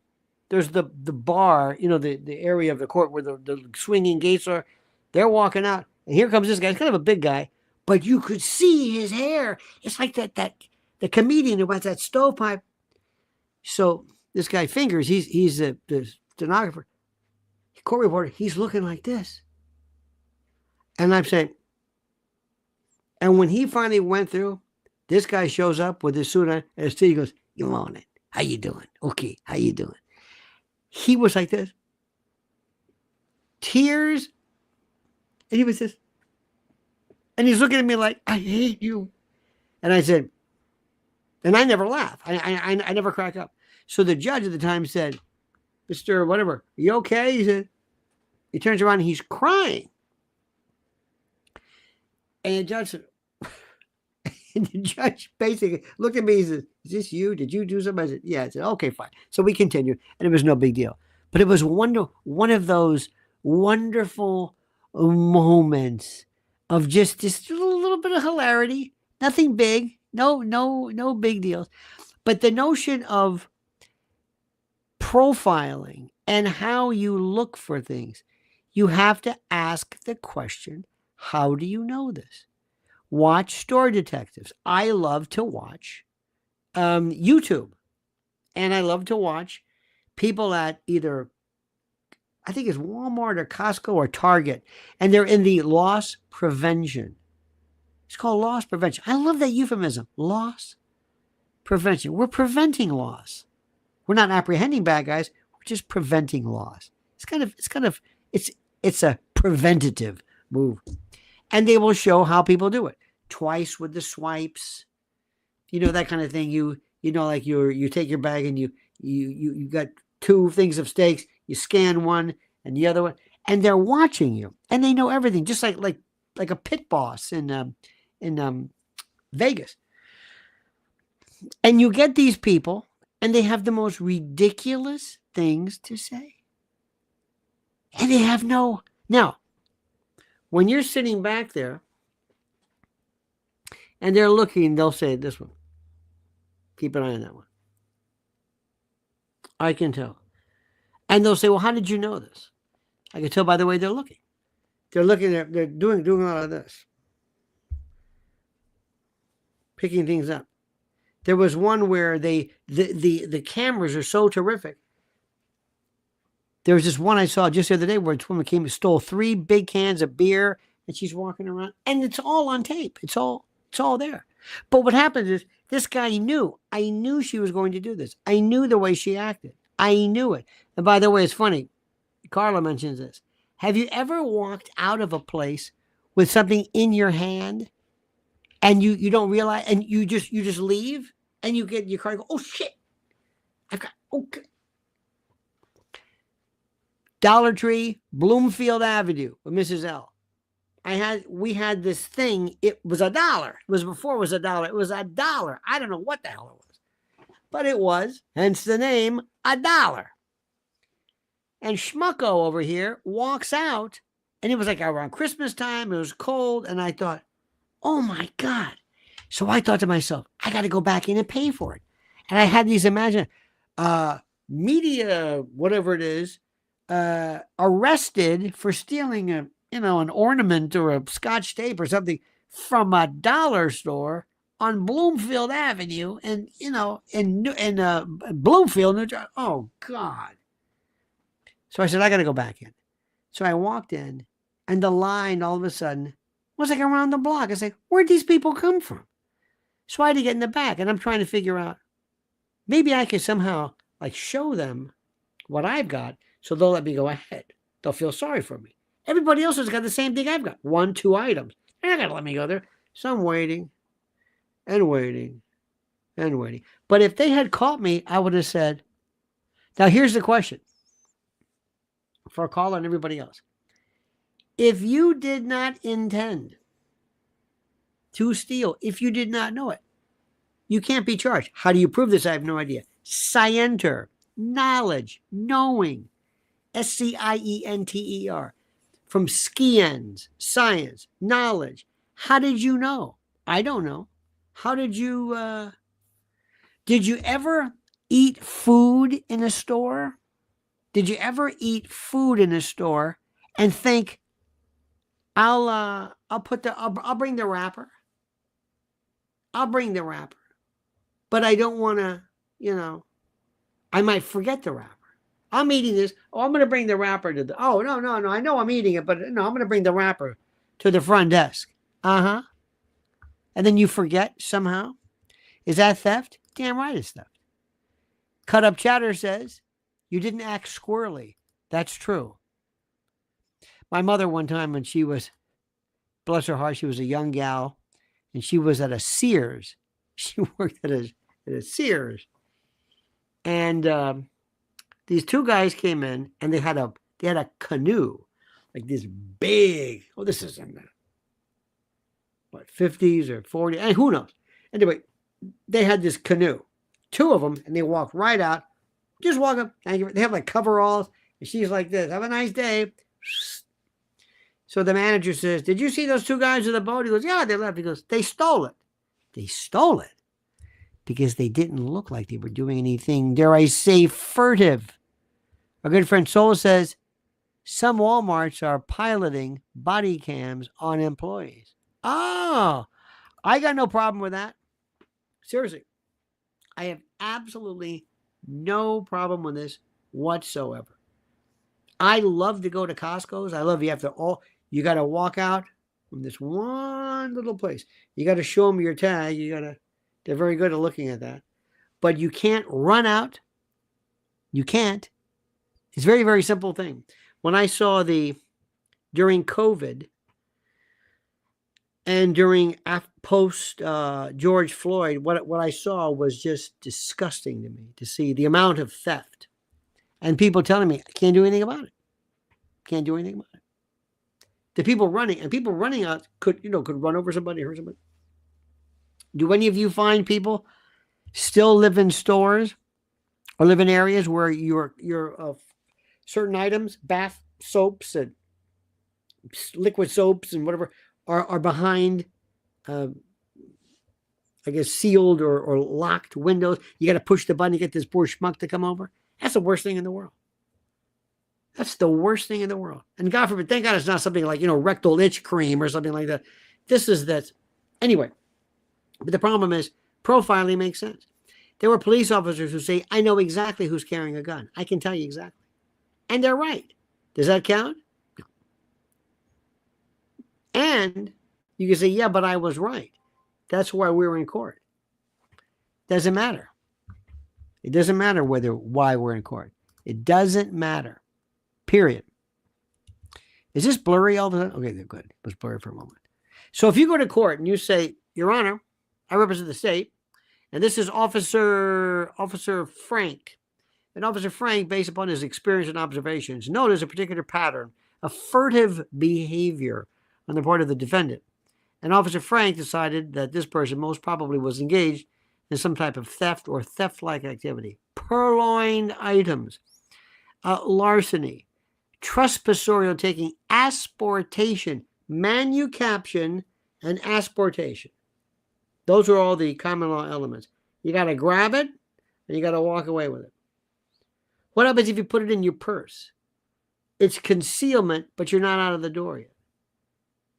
there's the bar, the area of the court where the swinging gates are. They're walking out. And here comes this guy. He's kind of a big guy. But you could see his hair. It's like the comedian who has that stovepipe. So this guy Fingers, he's the stenographer, court reporter. He's looking like this. And I'm saying, and when he finally went through, this guy shows up with his suit on and his teeth. He goes, you want it? How you doing? Okay, how you doing? He was like this. Tears. And he was this. And he's looking at me like, I hate you. And I said, and I never laugh. I never crack up. So the judge at the time said, Mr. Whatever, are you okay? He said, he turns around and he's crying. And the judge said, and the judge basically looked at me and said, is this you? Did you do something? I said, yeah. I said, okay, fine. So we continued, and it was no big deal. But it was one of those wonderful moments of just a little bit of hilarity. Nothing big. No big deals. But the notion of profiling and how you look for things, you have to ask the question, how do you know this? Watch store detectives. I love to watch YouTube. And I love to watch people at either, I think it's Walmart or Costco or Target, and they're in the loss prevention. It's called loss prevention. I love that euphemism, loss prevention. We're preventing loss. We're not apprehending bad guys. We're just preventing loss. It's a preventative move. And they will show how people do it. Twice with the swipes, that kind of thing. Like you take your bag and you got two things of steaks. You scan one and the other one, and they're watching you, and they know everything, just like a pit boss in Vegas. And you get these people, and they have the most ridiculous things to say, and they have no. Now, when you're sitting back there and they're looking, they'll say this one. Keep an eye on that one. I can tell. And they'll say, well, how did you know this? I can tell by the way they're looking. They're looking, they're doing a lot of this. Picking things up. There was one where the cameras are so terrific. There was this one I saw just the other day where this woman came and stole 3 big cans of beer, and she's walking around, and it's all on tape. It's all there. But what happens is this guy knew. I knew she was going to do this. I knew the way she acted. I knew it. And by the way, it's funny. Carla mentions this. Have you ever walked out of a place with something in your hand, and you don't realize, and you just leave, and you get in your car and go, oh shit, okay. Dollar Tree, Bloomfield Avenue with Mrs. L. We had this thing. It was $1. It was before it was $1. It was $1. I don't know what the hell it was, but it was, hence the name, $1. And Schmucko over here walks out, and it was like around Christmas time. It was cold, and I thought, oh my God. So I thought to myself, I got to go back in and pay for it. And I had these media, whatever it is, arrested for stealing an ornament or a Scotch tape or something from a dollar store on Bloomfield Avenue and in Bloomfield, New Jersey. Oh God. So I said, I got to go back in. So I walked in, and the line all of a sudden was like around the block. I was like, where'd these people come from? So I had to get in the back, and I'm trying to figure out, maybe I could somehow show them what I've got, so they'll let me go ahead. They'll feel sorry for me. Everybody else has got the same thing I've got. 1, 2 items. They're not going to let me go there. So I'm waiting and waiting and waiting. But if they had caught me, I would have said, now here's the question for a caller and everybody else. If you did not intend to steal, if you did not know it, you can't be charged. How do you prove this? I have no idea. Scienter, knowledge, knowing, SCIENTER, from science, science, knowledge. How did you know? I don't know. How did you ever eat food in a store? Did you ever eat food in a store and think, I'll bring the wrapper. I'll bring the wrapper. But I don't want to, I might forget the wrapper. I'm eating this. Oh, I'm going to bring the wrapper to no. I know I'm eating it, but no, I'm going to bring the wrapper to the front desk. And then you forget somehow. Is that theft? Damn right it's theft. Cut Up Chatter says, you didn't act squirrely. That's true. My mother one time when she was, bless her heart, she was a young gal, and she was at a Sears. She worked at a Sears. And these two guys came in, and they had a canoe, like this big, this is in the, 50s or 40s, and who knows. Anyway, they had this canoe, two of them, and they walked right out, just walk up, and they have like coveralls, and she's like this, have a nice day. So the manager says, did you see those two guys with the boat? He goes, yeah, they left. He goes, they stole it. They stole it because they didn't look like they were doing anything, dare I say, furtive. Our good friend Soul says, some Walmarts are piloting body cams on employees. Oh, I got no problem with that. Seriously. I have absolutely no problem with this whatsoever. I love to go to Costco's. I love you got to walk out from this one little place. You got to show them your tag. They're very good at looking at that. But you can't run out. You can't. It's a very, very simple thing. When I saw during COVID and during post George Floyd, what I saw was just disgusting to me to see the amount of theft and people telling me I can't do anything about it. Can't do anything about it. The people running out could run over somebody, hurt somebody. Do any of you find people still live in stores or live in areas where your certain items, bath soaps and liquid soaps and whatever, are behind, I guess, sealed or locked windows? You got to push the button to get this poor schmuck to come over. That's the worst thing in the world. That's the worst thing in the world. And God forbid, thank God it's not something like, rectal itch cream or something like that. This is that. Anyway, but the problem is profiling makes sense. There were police officers who say, I know exactly who's carrying a gun. I can tell you exactly. And they're right. Does that count? No. And you can say, yeah, but I was right. That's why we were in court. Doesn't matter. It doesn't matter why we're in court. It doesn't matter. Period. Is this blurry all the time? Okay, good. It was blurry for a moment. So if you go to court and you say, Your Honor, I represent the state, and this is Officer Frank. And Officer Frank, based upon his experience and observations, noticed a particular pattern of furtive behavior on the part of the defendant. And Officer Frank decided that this person most probably was engaged in some type of theft or theft-like activity. Purloined items, larceny, trespassorial taking, asportation, manufactation, and asportation. Those are all the common law elements. You got to grab it and you got to walk away with it. What happens if you put it in your purse? It's concealment, but you're not out of the door yet.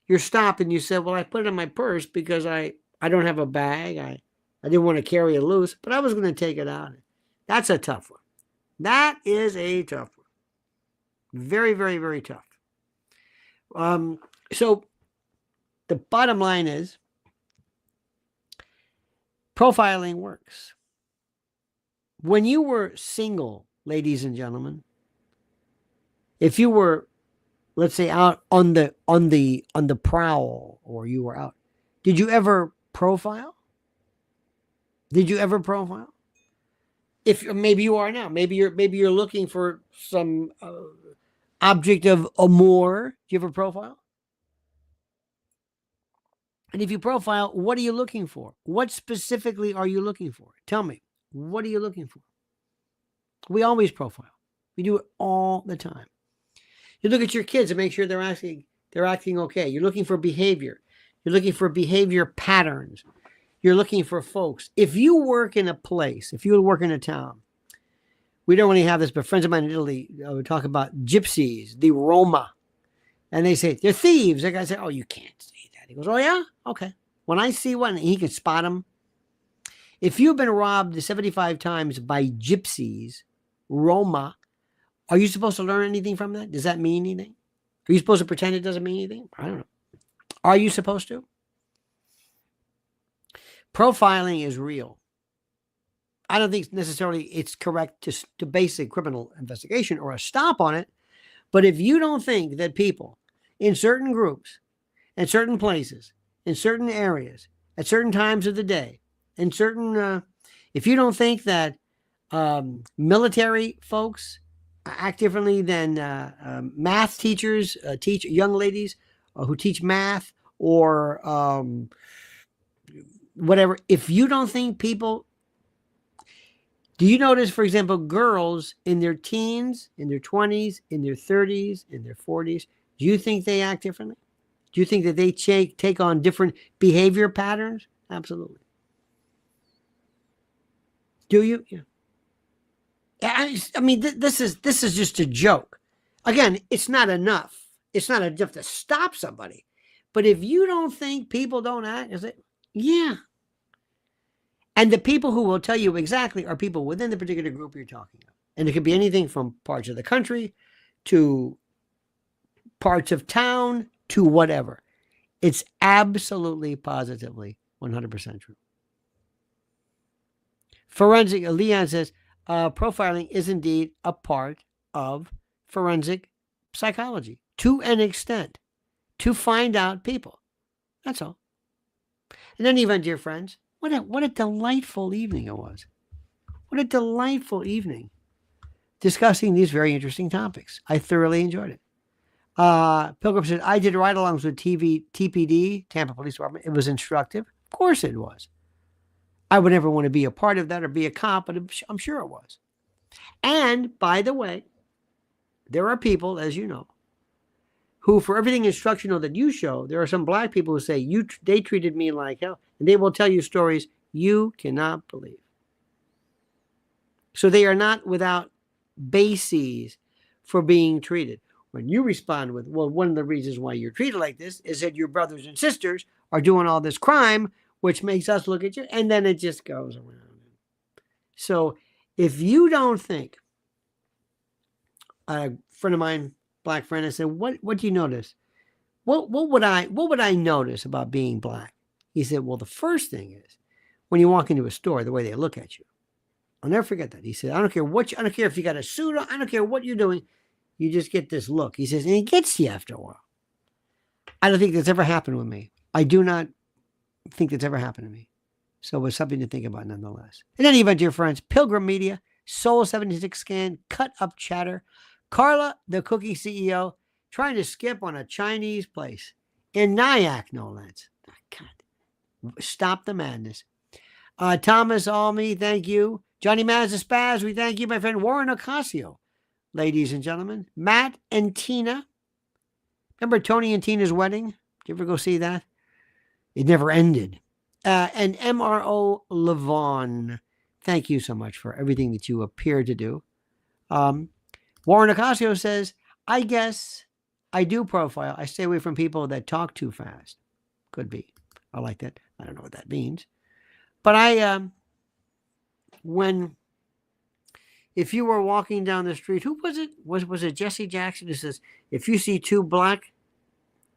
You're stopped and you said, well, I put it in my purse because I don't have a bag. I didn't want to carry it loose, but I was going to take it out. That's a tough one. That is a tough one. Very, very, very tough. So the bottom line is profiling works. When you were single, ladies and gentlemen, if you were, let's say, out on the prowl, or you were out, did you ever profile? Did you ever profile? If maybe you are now, maybe you're looking for some object of amour. Do you ever profile? And if you profile, what are you looking for? What specifically are you looking for? Tell me, what are you looking for? We always profile. We do it all the time. You look at your kids and make sure they're acting okay. You're looking for behavior. You're looking for behavior patterns. You're looking for folks. If you work in a place, if you work in a town, we don't really have this, but friends of mine in Italy would talk about gypsies, the Roma. And they say, they're thieves. That guy said, oh, you can't say that. He goes, oh, yeah? Okay. When I see one, he can spot them. If you've been robbed 75 times by gypsies, Roma, are you supposed to learn anything from that? Does that mean anything? Are you supposed to pretend it doesn't mean anything? I don't know. Are you supposed to? Profiling is real. I don't think necessarily it's correct to base a criminal investigation or a stop on it. But if you don't think that people in certain groups, in certain places, in certain areas, at certain times of the day, in certain, if you don't think that military folks act differently than math teachers teach young ladies who teach math or whatever, if you don't think people, do you notice, for example, girls in their teens, in their 20s, in their 30s, in their 40s, do you think they act differently? Do you think that they take on different behavior patterns? Absolutely. Do you? Yeah. I mean, this is just a joke. Again, it's not enough. It's not enough to stop somebody. But if you don't think people don't act, is it? Yeah. And the people who will tell you exactly are people within the particular group you're talking about. And it could be anything from parts of the country to parts of town to whatever. It's absolutely, positively 100% true. Forensic, Leon says, profiling is indeed a part of forensic psychology to an extent, to find out people. That's all. In any event, dear friends, what a delightful evening it was. What a delightful evening discussing these very interesting topics. I thoroughly enjoyed it. Pilgrim said, I did ride-alongs with TPD, Tampa Police Department. It was instructive. Of course it was. I would never want to be a part of that or be a cop, but I'm sure it was. And, by the way, there are people, as you know, who, for everything instructional that you show, there are some black people who say, they treated me like hell, and they will tell you stories you cannot believe. So they are not without bases for being treated. When you respond with, well, one of the reasons why you're treated like this is that your brothers and sisters are doing all this crime, which makes us look at you, and then it just goes around. So if you don't think, a friend of mine, black friend, I said, what do you notice? What would I notice about being black? He said, well, the first thing is when you walk into a store, the way they look at you. I'll never forget that. He said, I don't care if you got a suit on, I don't care what you're doing. You just get this look. He says, and it gets to you after a while. I don't think that's ever happened with me. I do not think that's ever happened to me. So it's something to think about nonetheless. In any event, dear friends, Pilgrim Media, Soul 76 Scan, Cut Up Chatter, Carla, the cookie CEO, trying to skip on a Chinese place in Nyack, no less. Oh, God. Stop the madness. Thomas Almy, thank you. Johnny Mazza Spaz, we thank you. My friend Warren Ocasio, ladies and gentlemen. Matt and Tina. Remember Tony and Tina's wedding? Did you ever go see that? It never ended. And MRO Levon, thank you so much for everything that you appear to do. Warren Ocasio says, I guess I do profile. I stay away from people that talk too fast. Could be. I like that. I don't know what that means. But if you were walking down the street, who was it? Was it Jesse Jackson who says, if you see two black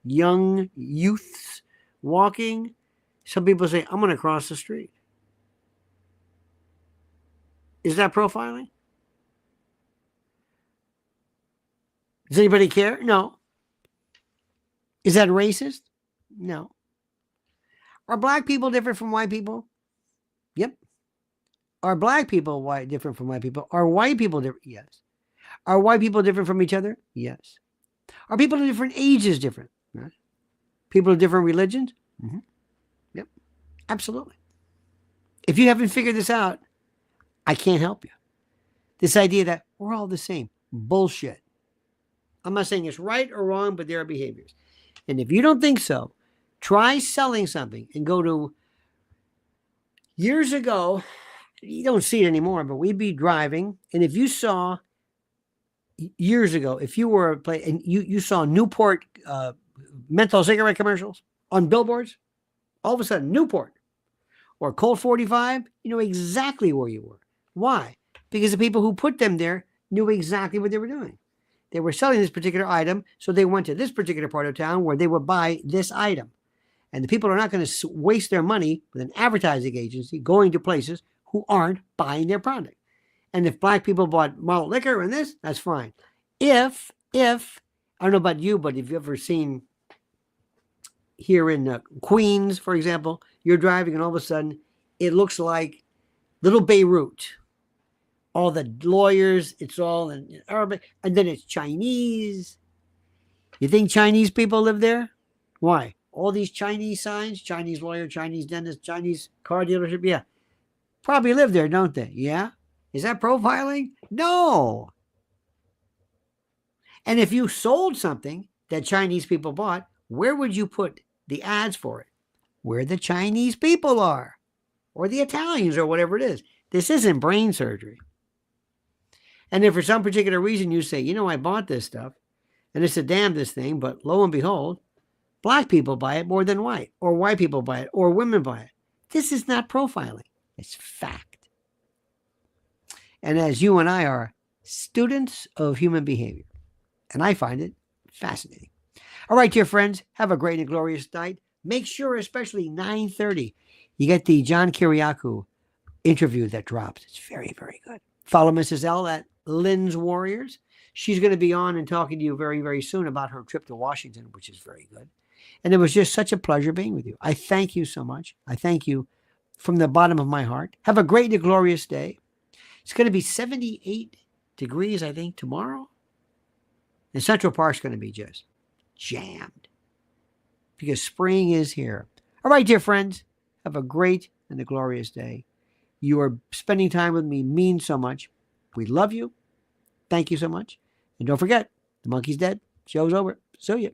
young youths walking, some people say, I'm going to cross the street. Is that profiling? Does anybody care? No. Is that racist? No. Are black people different from white people? Yep. Are black people different from white people? Are white people different? Yes. Are white people different from each other? Yes. Are people of different ages different? Yes. People of different religions? Mm-hmm. Yep. Absolutely. If you haven't figured this out, I can't help you. This idea that we're all the same. Bullshit. I'm not saying it's right or wrong, but there are behaviors. And if you don't think so, try selling something and go to years ago. You don't see it anymore, but we'd be driving. And if you saw years ago, if you were and you saw Newport menthol cigarette commercials on billboards, all of a sudden Newport or Colt 45, you know exactly where you were. Why? Because the people who put them there knew exactly what they were doing. They were selling this particular item, so they went to this particular part of town where they would buy this item. And the people are not going to waste their money with an advertising agency going to places who aren't buying their product. And if black people bought malt liquor and this, that's fine. If I don't know about you, but if you've ever seen here in Queens, for example, you're driving and all of a sudden it looks like little Beirut. All the lawyers, it's all in Arabic, and then it's Chinese. You think Chinese people live there? Why? All these Chinese signs, Chinese lawyer, Chinese dentist, Chinese car dealership, yeah. Probably live there, don't they? Yeah? Is that profiling? No. And if you sold something that Chinese people bought, where would you put the ads for it? Where the Chinese people are, or the Italians, or whatever it is. This isn't brain surgery. And if for some particular reason you say, you know, I bought this stuff, and it's the damnedest thing, but lo and behold, black people buy it more than white, or white people buy it, or women buy it. This is not profiling. It's fact. And as you and I are students of human behavior, and I find it fascinating. All right, dear friends, have a great and glorious night. Make sure, especially 9:30, you get the John Kiriakou interview that drops. It's very, very good. Follow Mrs. L at Lynn's Warriors. She's going to be on and talking to you very, very soon about her trip to Washington, which is very good. And it was just such a pleasure being with you. I thank you so much. I thank you from the bottom of my heart. Have a great and glorious day. It's going to be 78 degrees, I think, tomorrow. And Central Park's going to be just jammed because spring is here. All right, dear friends, have a great and a glorious day. You are spending time with me means so much. We love you. Thank you so much. And don't forget, the monkey's dead. Show's over. See ya.